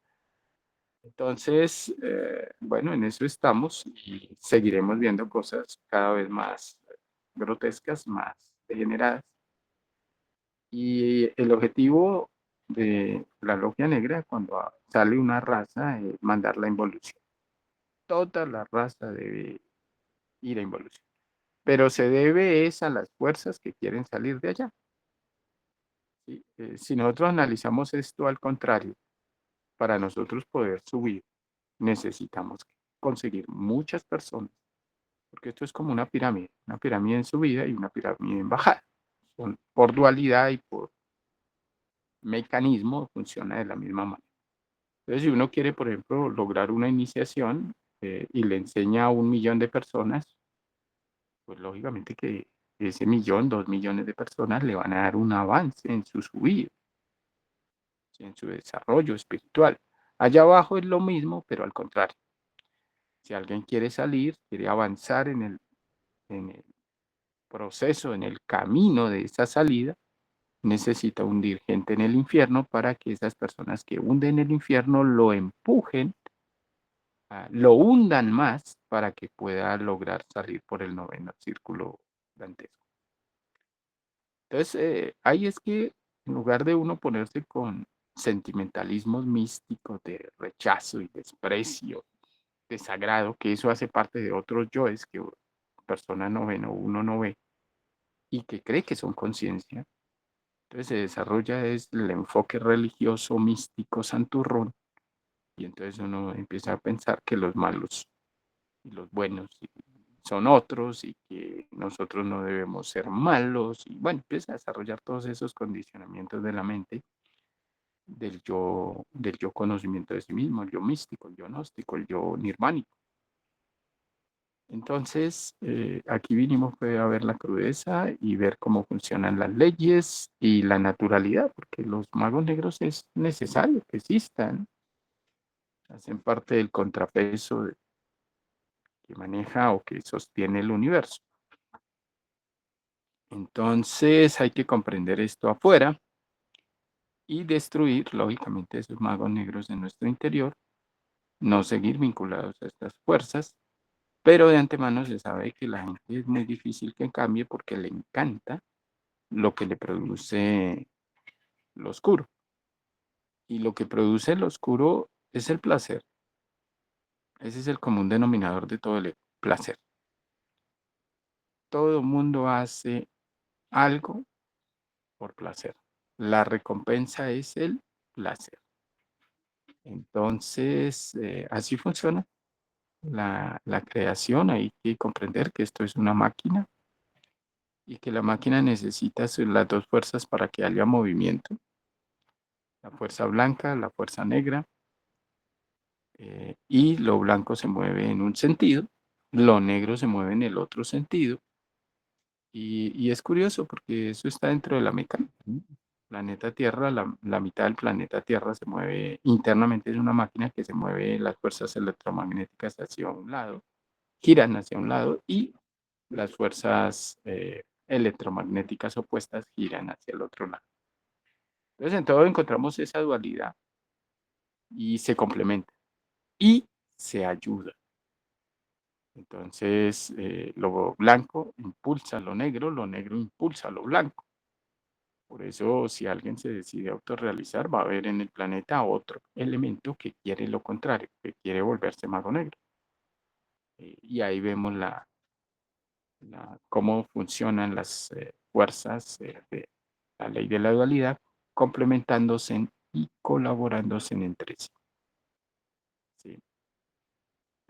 Entonces, bueno, en eso estamos y seguiremos viendo cosas cada vez más grotescas, más degeneradas. Y el objetivo de la logia negra cuando sale una raza es mandarla a involución. Toda la raza debe ir a involución. Pero se debe es a las fuerzas que quieren salir de allá. ¿Sí? Si nosotros analizamos esto al contrario, para nosotros poder subir, necesitamos conseguir muchas personas, porque esto es como una pirámide en subida y una pirámide en bajada. Son, por dualidad y por mecanismo funciona de la misma manera. Entonces, si uno quiere, por ejemplo, lograr una iniciación y le enseña a 1 millón de personas, pues lógicamente que ese millón, 2 millones de personas le van a dar un avance en su subida, en su desarrollo espiritual. Allá abajo es lo mismo, pero al contrario. Si alguien quiere salir, quiere avanzar en el proceso, en el camino de esa salida, necesita hundir gente en el infierno para que esas personas que hunden el infierno lo empujen, lo hundan más para que pueda lograr salir por el noveno círculo dantesco. Entonces, ahí es que en lugar de uno ponerse con sentimentalismos místicos de rechazo y desprecio, desagrado, que eso hace parte de otros yoes que persona no ven o uno no ve y que cree que son conciencia. Entonces se desarrolla es el enfoque religioso, místico, santurrón, y entonces uno empieza a pensar que los malos y los buenos son otros y que nosotros no debemos ser malos, y bueno, empieza a desarrollar todos esos condicionamientos de la mente del yo conocimiento de sí mismo, el yo místico, el yo gnóstico, el yo nirvánico. Entonces, aquí vinimos fue a ver la crudeza y ver cómo funcionan las leyes y la naturalidad, porque los magos negros es necesario que existan, hacen parte del contrapeso que maneja o que sostiene el universo. Entonces, hay que comprender esto afuera y destruir, lógicamente, esos magos negros en nuestro interior, no seguir vinculados a estas fuerzas, pero de antemano se sabe que la gente es muy difícil que cambie porque le encanta lo que le produce lo oscuro. Y lo que produce lo oscuro es el placer. Ese es el común denominador de todo el placer. Todo el mundo hace algo por placer. La recompensa es el placer. Entonces, así funciona la creación. Hay que comprender que esto es una máquina y que la máquina necesita las dos fuerzas para que haya movimiento. La fuerza blanca, la fuerza negra, y lo blanco se mueve en un sentido, lo negro se mueve en el otro sentido. Y es curioso porque eso está dentro de la mecánica, ¿no? Planeta Tierra, la mitad del planeta Tierra se mueve internamente, es una máquina que se mueve las fuerzas electromagnéticas hacia un lado, giran hacia un lado y las fuerzas electromagnéticas opuestas giran hacia el otro lado. Entonces en todo encontramos esa dualidad y se complementa y se ayuda. Entonces, lo blanco impulsa lo negro impulsa lo blanco. Por eso, si alguien se decide autorrealizar, va a haber en el planeta otro elemento que quiere lo contrario, que quiere volverse mago negro. Y ahí vemos cómo funcionan las fuerzas de la ley de la dualidad, complementándose y colaborándose entre sí. ¿Sí?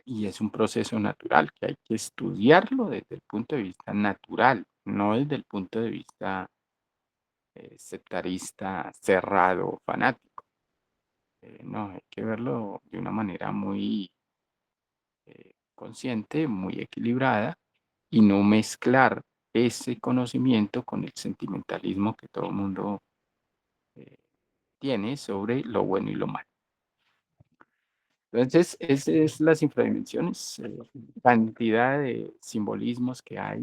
Y es un proceso natural que hay que estudiarlo desde el punto de vista natural, no desde el punto de vista sectarista, cerrado, fanático. No, hay que verlo de una manera muy consciente, muy equilibrada y no mezclar ese conocimiento con el sentimentalismo que todo el mundo eh, tiene sobre lo bueno y lo malo. Entonces, esas es las infradimensiones, cantidad de simbolismos que hay,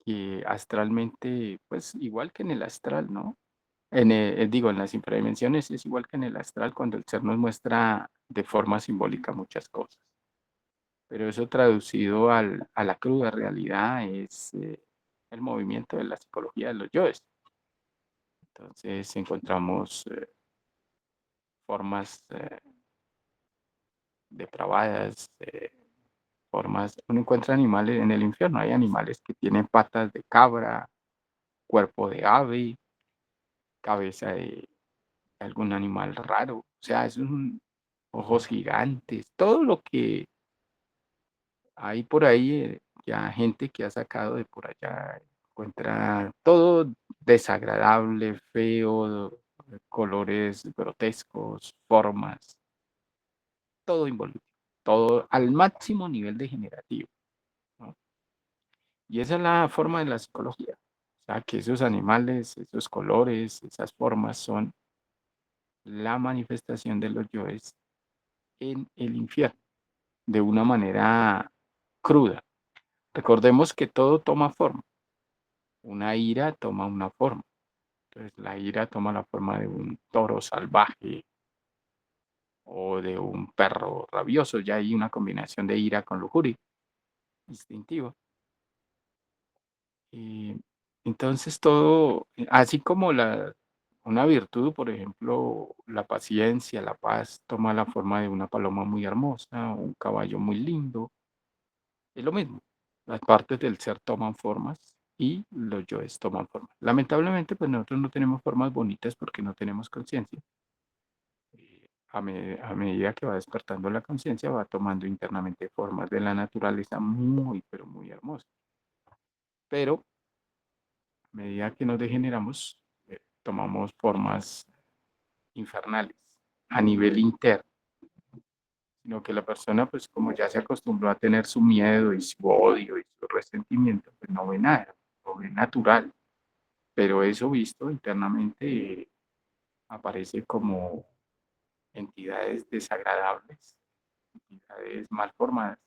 que astralmente, pues igual que en el astral, ¿no? Digo, en las infradimensiones es igual que en el astral, cuando el ser nos muestra de forma simbólica muchas cosas. Pero eso traducido a la cruda realidad es el movimiento de la psicología de los yoes. Entonces encontramos formas depravadas, formas, uno encuentra animales en el infierno, hay animales que tienen patas de cabra, cuerpo de ave, cabeza de algún animal raro, o sea, ojos gigantes, todo lo que hay por ahí, ya gente que ha sacado de por allá, encuentra todo desagradable, feo, colores grotescos, formas, todo involutivo, todo al máximo nivel degenerativo, ¿no? Y esa es la forma de la psicología. O sea, que esos animales, esos colores, esas formas son la manifestación de los yoes en el infierno, de una manera cruda. Recordemos que todo toma forma. Una ira toma una forma. Entonces, la ira toma la forma de un toro salvaje o de un perro rabioso. Ya hay una combinación de ira con lujuria instintiva. Y entonces todo, así como una virtud, por ejemplo, la paciencia, la paz, toma la forma de una paloma muy hermosa, un caballo muy lindo, es lo mismo. Las partes del ser toman formas y los yoes toman formas. Lamentablemente, pues nosotros no tenemos formas bonitas porque no tenemos conciencia. A medida que va despertando la conciencia, va tomando internamente formas de la naturaleza muy, pero muy hermosas. Pero a medida que nos degeneramos, tomamos formas infernales a nivel interno, sino que la persona, pues como ya se acostumbró a tener su miedo y su odio y su resentimiento, pues no ve nada, lo ve natural, pero eso visto internamente aparece como entidades desagradables, entidades mal formadas,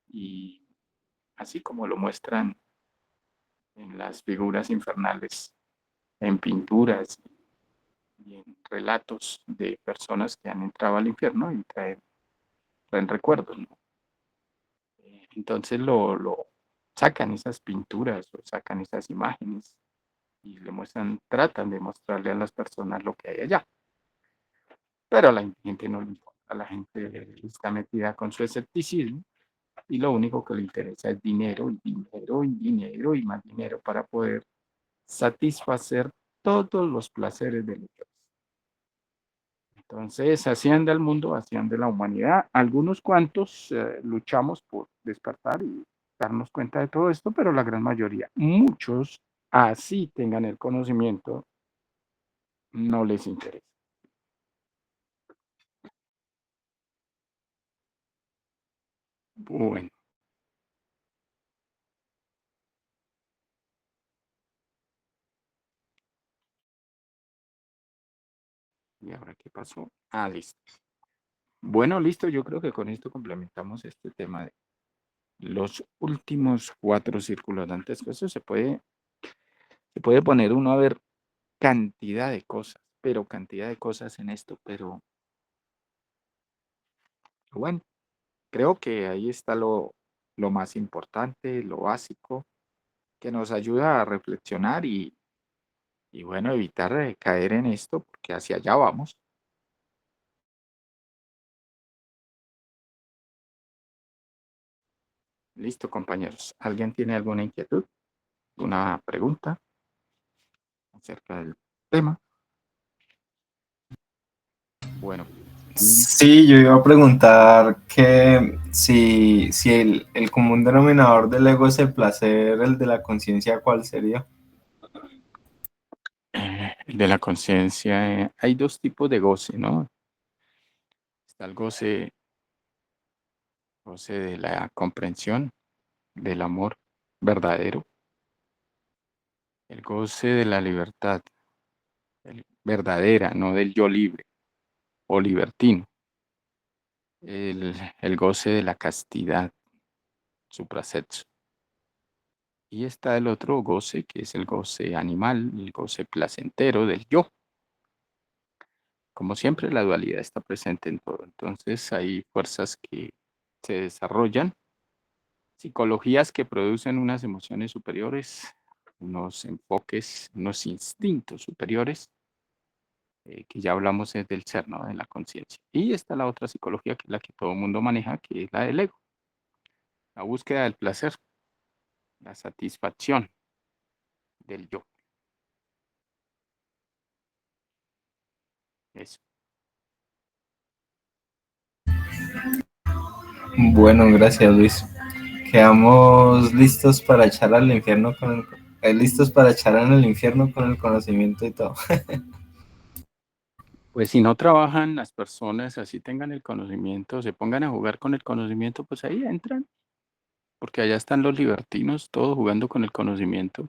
y así como lo muestran en las figuras infernales, en pinturas y en relatos de personas que han entrado al infierno y traen recuerdos, ¿no? Entonces lo sacan esas pinturas o sacan esas imágenes y le muestran, tratan de mostrarle a las personas lo que hay allá. Pero a la gente no le importa, a la gente está metida con su escepticismo y lo único que le interesa es dinero y dinero y dinero y más dinero para poder satisfacer todos los placeres del universo. Entonces, así anda el mundo, así anda la humanidad. Algunos cuantos luchamos por despertar y darnos cuenta de todo esto, pero la gran mayoría, muchos, así tengan el conocimiento, no les interesa. Bueno, ¿y ahora qué pasó? Ah, listo. Bueno, listo, yo creo que con esto complementamos este tema de los últimos cuatro círculos dantescos. Eso se puede poner uno a ver cantidad de cosas, pero cantidad de cosas en esto, pero bueno, creo que ahí está lo más importante, lo básico, que nos ayuda a reflexionar y bueno, evitar caer en esto, porque hacia allá vamos. Listo, compañeros. ¿Alguien tiene alguna inquietud, alguna pregunta acerca del tema? Bueno, Sí, yo iba a preguntar que si el común denominador del ego es el placer, el de la conciencia, ¿cuál sería? de la conciencia, hay dos tipos de goce, ¿no? Está el goce de la comprensión, del amor verdadero, el goce de la libertad, verdadera, no del yo libre o libertino, el goce de la castidad, suprasexo, Y está el otro goce, que es el goce animal, el goce placentero del yo. Como siempre, la dualidad está presente en todo. Entonces, hay fuerzas que se desarrollan, psicologías que producen unas emociones superiores, unos enfoques, unos instintos superiores, que ya hablamos es del ser, ¿no? De la conciencia. Y está la otra psicología, que es la que todo el mundo maneja, que es la del ego, la búsqueda del placer, la satisfacción del yo. Eso. Bueno, gracias Luis. Quedamos listos para echar al infierno listos para echar en el infierno con el conocimiento y todo. Pues si no trabajan las personas, así tengan el conocimiento, se pongan a jugar con el conocimiento, pues ahí entran, porque allá están los libertinos, todos jugando con el conocimiento.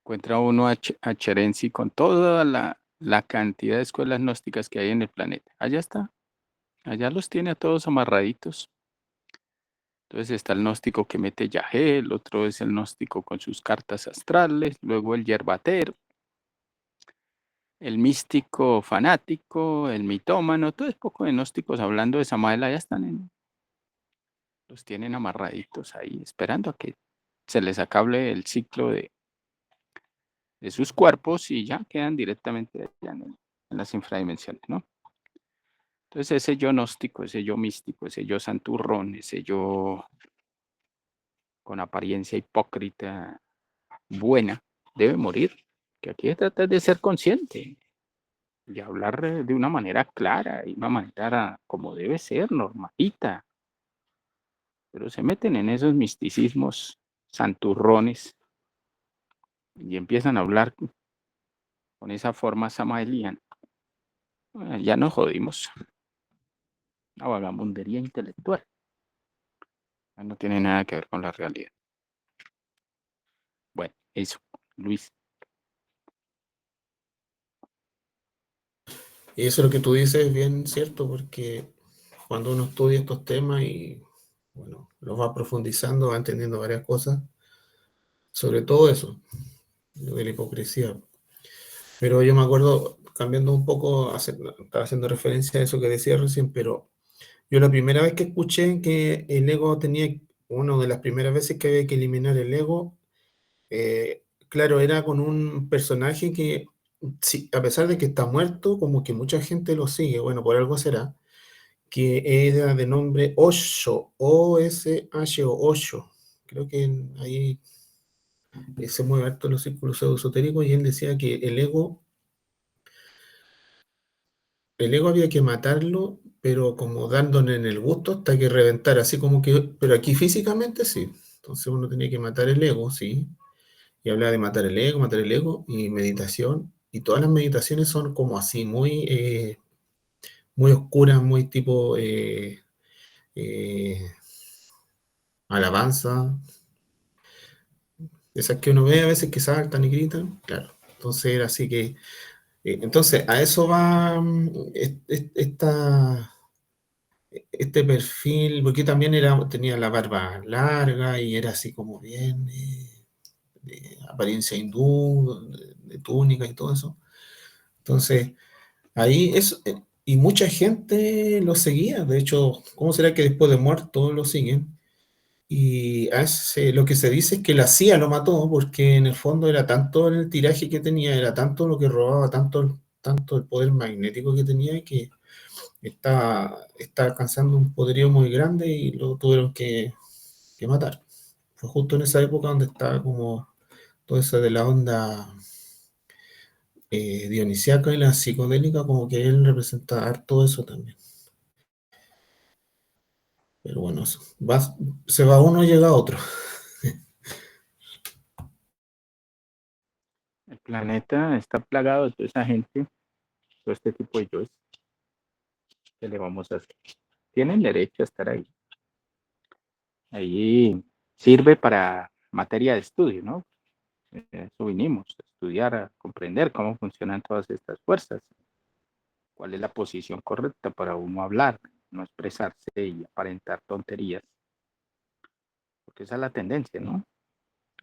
Encuentra uno a Cherenzi con toda la cantidad de escuelas gnósticas que hay en el planeta. Allá está, allá los tiene a todos amarraditos. Entonces está el gnóstico que mete yagé, el otro es el gnóstico con sus cartas astrales, luego el yerbatero, el místico fanático, el mitómano, todo es poco de gnósticos hablando de Samael, allá están, los tienen amarraditos ahí, esperando a que se les acabe el ciclo de sus cuerpos y ya quedan directamente allá en las infradimensiones, ¿no? Entonces ese yo gnóstico, ese yo místico, ese yo santurrón, ese yo con apariencia hipócrita buena, debe morir. Que aquí se trata de ser consciente y hablar de una manera clara y una manera como debe ser, normalita. Pero se meten en esos misticismos santurrones y empiezan a hablar con esa forma samaeliana. Ya nos jodimos. Una vagabundería intelectual. No tiene nada que ver con la realidad. Bueno, eso, Luis. Y eso lo que tú dices es bien cierto, porque cuando uno estudia estos temas y, bueno, los va profundizando, va entendiendo varias cosas, sobre todo eso, lo de la hipocresía. Pero yo me acuerdo, cambiando un poco, estaba haciendo referencia a eso que decía recién, pero yo la primera vez que escuché que el ego tenía, una de las primeras veces que había que eliminar el ego, claro, era con un personaje que, sí, a pesar de que está muerto, como que mucha gente lo sigue, bueno, por algo será, que era de nombre Osho, O-S-H-O, Osho. Creo que ahí se mueve harto en los círculos esotéricos y él decía que el ego había que matarlo, pero como dándole en el gusto hasta que reventara, así como que, pero aquí físicamente sí. Entonces uno tenía que matar el ego, sí. Y hablaba de matar el ego y meditación. Y todas las meditaciones son como así, muy oscuras, muy tipo eh, alabanza. Esas que uno ve a veces que saltan y gritan, claro. Entonces era así que, entonces a eso va este perfil, porque también tenía la barba larga y era así como bien de apariencia hindú, de túnica y todo eso. Entonces, ahí es, y mucha gente lo seguía, de hecho, ¿cómo será que después de muerto lo siguen? Y lo que se dice es que la CIA lo mató porque en el fondo era tanto el tiraje que tenía, era tanto lo que robaba, tanto el poder magnético que tenía que está alcanzando un poderío muy grande y lo tuvieron que matar. Fue justo en esa época donde estaba como todo eso de la onda dionisíaca y la psicodélica, como que él representa todo eso también. Pero bueno, se va uno y llega otro. El planeta está plagado de toda esa gente, todo este tipo de yoes. ¿Qué le vamos a hacer? Tienen derecho a estar ahí. Ahí sirve para materia de estudio, ¿no? Eso vinimos, a estudiar, a comprender cómo funcionan todas estas fuerzas, cuál es la posición correcta para uno hablar, no expresarse y aparentar tonterías, porque esa es la tendencia, ¿no?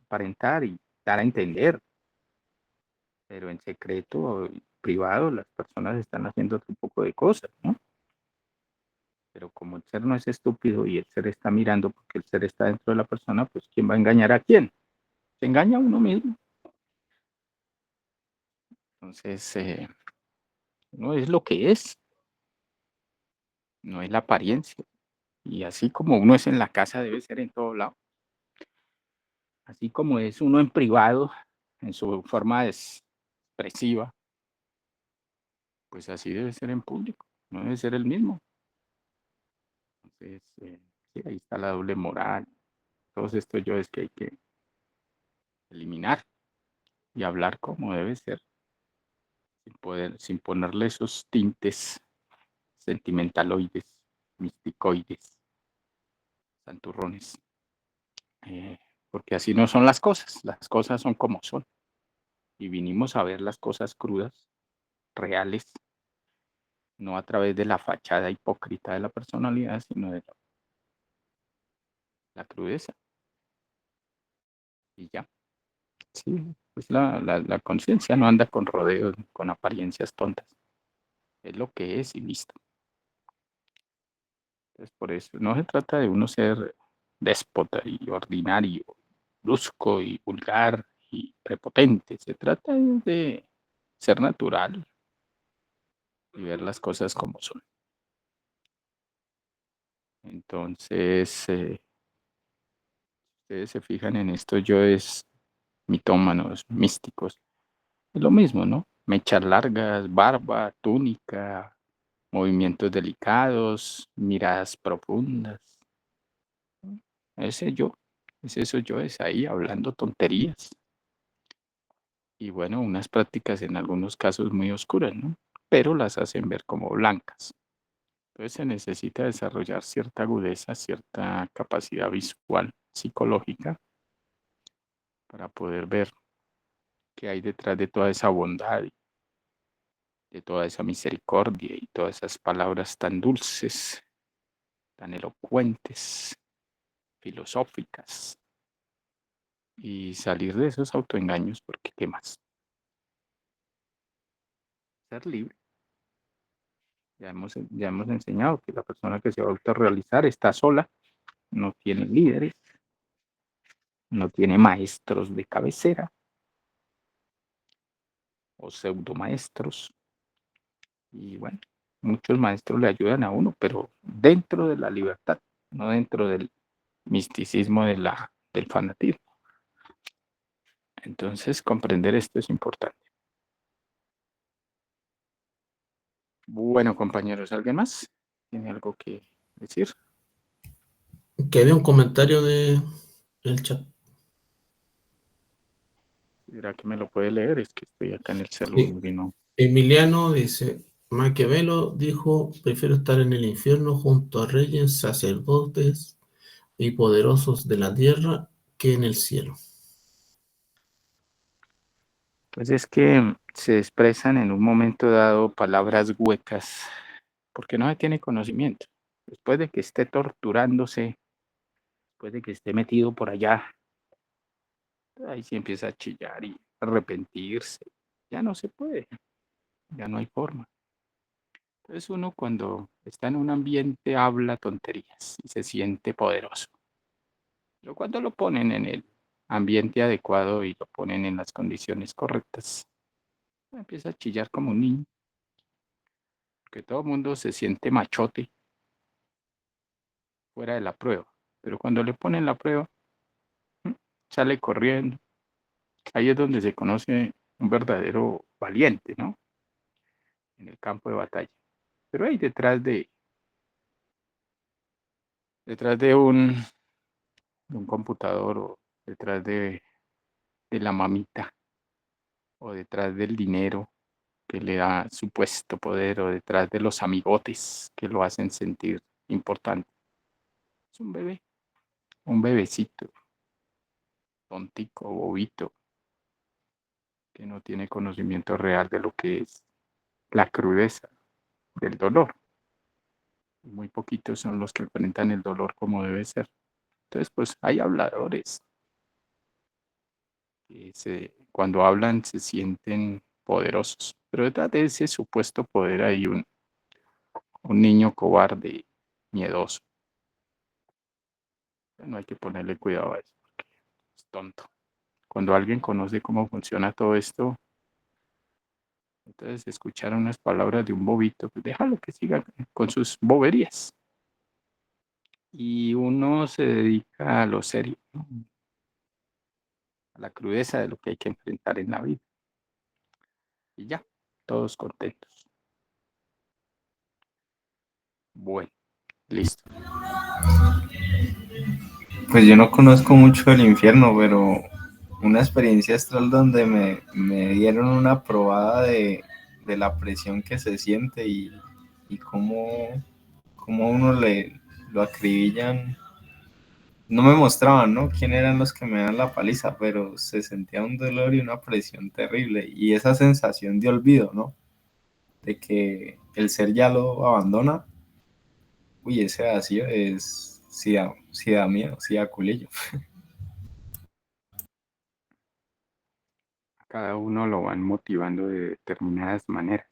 aparentar y dar a entender, pero en secreto, privado, las personas están haciendo otro poco de cosas, ¿no? Pero como el ser no es estúpido y el ser está mirando porque el ser está dentro de la persona, pues ¿quién va a engañar a quién? Se engaña a uno mismo. Entonces, no es lo que es, no es la apariencia. Y así como uno es en la casa, debe ser en todo lado. Así como es uno en privado, en su forma expresiva, pues así debe ser en público, no debe ser el mismo. Entonces, sí, ahí está la doble moral, todos estos yoes que hay que eliminar y hablar como debe ser, sin ponerle esos tintes sentimentaloides, misticoides, santurrones, porque así no son las cosas son como son, y vinimos a ver las cosas crudas, reales, no a través de la fachada hipócrita de la personalidad, sino de la crudeza, y ya. Sí, pues la conciencia no anda con rodeos, con apariencias tontas, es lo que es y listo. Entonces, por eso no se trata de uno ser déspota y ordinario, brusco y vulgar y prepotente, se trata de ser natural y ver las cosas como son. Entonces, ustedes se fijan en estos yoes mitómanos, místicos, es lo mismo, ¿no? Mechas largas, barba, túnica, movimientos delicados, miradas profundas. Ese yo, es eso yo, es ahí hablando tonterías. Y bueno, unas prácticas en algunos casos muy oscuras, ¿no? Pero las hacen ver como blancas. Entonces se necesita desarrollar cierta agudeza, cierta capacidad visual, psicológica, para poder ver qué hay detrás de toda esa bondad, de toda esa misericordia y todas esas palabras tan dulces, tan elocuentes, filosóficas, y salir de esos autoengaños, porque ¿qué más? Ser libre. Ya hemos enseñado que la persona que se va a autorrealizar está sola, no tiene líderes, no tiene maestros de cabecera o pseudo maestros. Y bueno, muchos maestros le ayudan a uno, pero dentro de la libertad, no dentro del misticismo del fanatismo. Entonces, comprender esto es importante. Bueno, compañeros, ¿alguien más tiene algo que decir? Que había un comentario de el chat. ¿Será que me lo puede leer? Es que estoy acá en el Sí. celular y no. Emiliano dice, Maquiavelo dijo, prefiero estar en el infierno junto a reyes, sacerdotes y poderosos de la tierra que en el cielo. Pues es que se expresan en un momento dado palabras huecas porque no se tiene conocimiento. Después de que esté torturándose, después de que esté metido por allá, ahí sí empieza a chillar y arrepentirse. Ya no se puede, ya no hay forma. Entonces uno cuando está en un ambiente habla tonterías y se siente poderoso. Pero cuando lo ponen en el ambiente adecuado y lo ponen en las condiciones correctas, empieza a chillar como un niño, porque todo el mundo se siente machote fuera de la prueba. Pero cuando le ponen la prueba, sale corriendo. Ahí es donde se conoce un verdadero valiente, ¿no? En el campo de batalla. Pero ahí detrás de un computador o detrás de la mamita o detrás del dinero que le da supuesto poder o detrás de los amigotes que lo hacen sentir importante. Es un bebecito, tontico, bobito, que no tiene conocimiento real de lo que es la crudeza del dolor. Muy poquitos son los que enfrentan el dolor como debe ser. Entonces, pues hay habladores, cuando hablan se sienten poderosos, pero detrás de ese supuesto poder hay un niño cobarde, miedoso. No hay que ponerle cuidado a eso, porque es tonto. Cuando alguien conoce cómo funciona todo esto, entonces escuchar unas palabras de un bobito, pues déjalo que siga con sus boberías. Y uno se dedica a lo serio, ¿no? A la crudeza de lo que hay que enfrentar en la vida. Y ya, todos contentos. Bueno, listo. Pues yo no conozco mucho el infierno, pero una experiencia astral donde me dieron una probada de la presión que se siente y cómo uno lo acribillan. No me mostraban, ¿no? quién eran los que me dan la paliza, pero se sentía un dolor y una presión terrible y esa sensación de olvido, ¿no? De que el ser ya lo abandona. Uy, ese vacío sí da miedo, sí da culillo. Cada uno lo van motivando de determinadas maneras.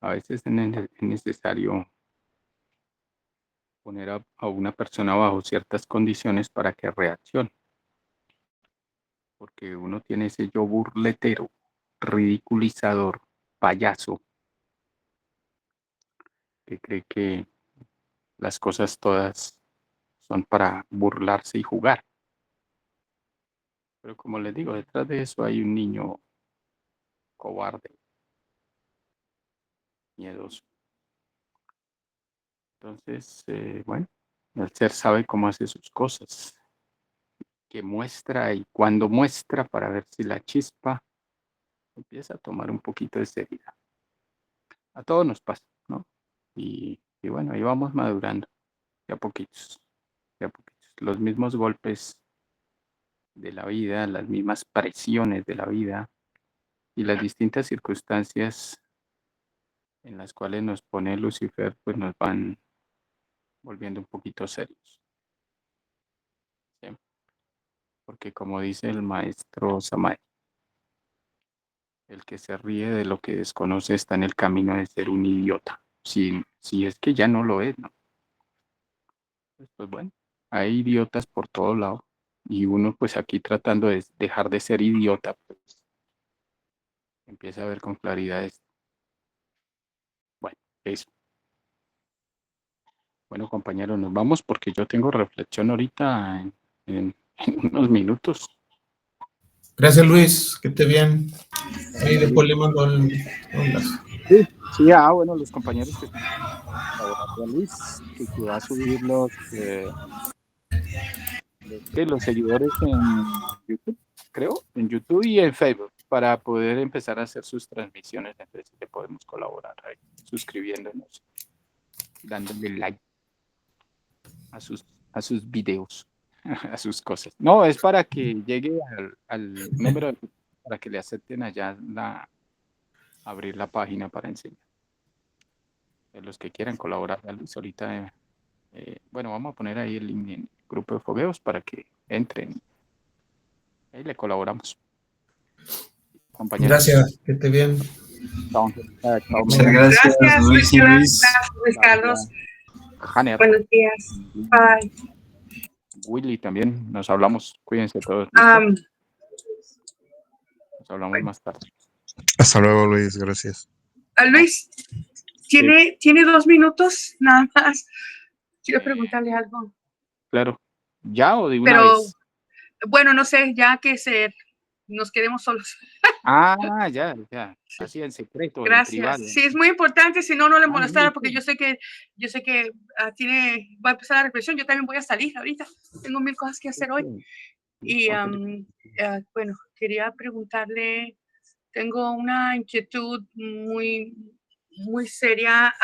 A veces es necesario poner a una persona bajo ciertas condiciones para que reaccione. Porque uno tiene ese yo burletero, ridiculizador, payaso, que cree que las cosas todas son para burlarse y jugar. Pero como les digo, detrás de eso hay un niño cobarde, miedoso. Entonces, bueno, el ser sabe cómo hace sus cosas, que muestra y cuando muestra para ver si la chispa empieza a tomar un poquito de seriedad. A todos nos pasa, ¿no? Y bueno, ahí vamos madurando, de a poquitos, de a poquitos. Los mismos golpes de la vida, las mismas presiones de la vida y las distintas circunstancias en las cuales nos pone Lucifer, pues nos van volviendo un poquito serios. ¿Sí? Porque como dice el maestro Samael, el que se ríe de lo que desconoce está en el camino de ser un idiota. Si es que ya no lo es, ¿no? Pues bueno, hay idiotas por todos lados y uno pues aquí tratando de dejar de ser idiota, pues empieza a ver con claridad esto. Bueno, eso. Bueno, compañeros, nos vamos porque yo tengo reflexión ahorita en unos minutos. Gracias, Luis, que esté bien. Ahí después le mando un enlace. Sí, bueno, los compañeros que están colaborando a Luis, que va a subir los seguidores en YouTube, creo, en YouTube y en Facebook, para poder empezar a hacer sus transmisiones. Entonces, le podemos colaborar ahí, suscribiéndonos, dándole like a sus videos, a sus cosas. No, es para que llegue al número para que le acepten allá abrir la página para enseñar. Los que quieran colaborar a Luis ahorita, bueno, vamos a poner ahí el link en el grupo de fogueos para que entren. Ahí le colaboramos. Compañeros. Gracias, que esté bien. Muchas gracias, Luis y Luis. Gracias, Luis Carlos. Hanner. Buenos días. Bye. Willy también, nos hablamos. Cuídense todos. Nos hablamos más tarde. Hasta luego, Luis, gracias. Luis, ¿tiene 2 minutos? Nada más. Quiero preguntarle algo. Claro. ¿Ya o de una vez? Bueno, no sé, ya que nos quedemos solos. Ya. Así en secreto, gracias. En privado. Sí, es muy importante, si no, no le molestara, porque yo sé que va a empezar la reflexión. Yo también voy a salir ahorita. Tengo 1000 cosas que hacer hoy. Y bueno, quería preguntarle, tengo una inquietud muy, muy seria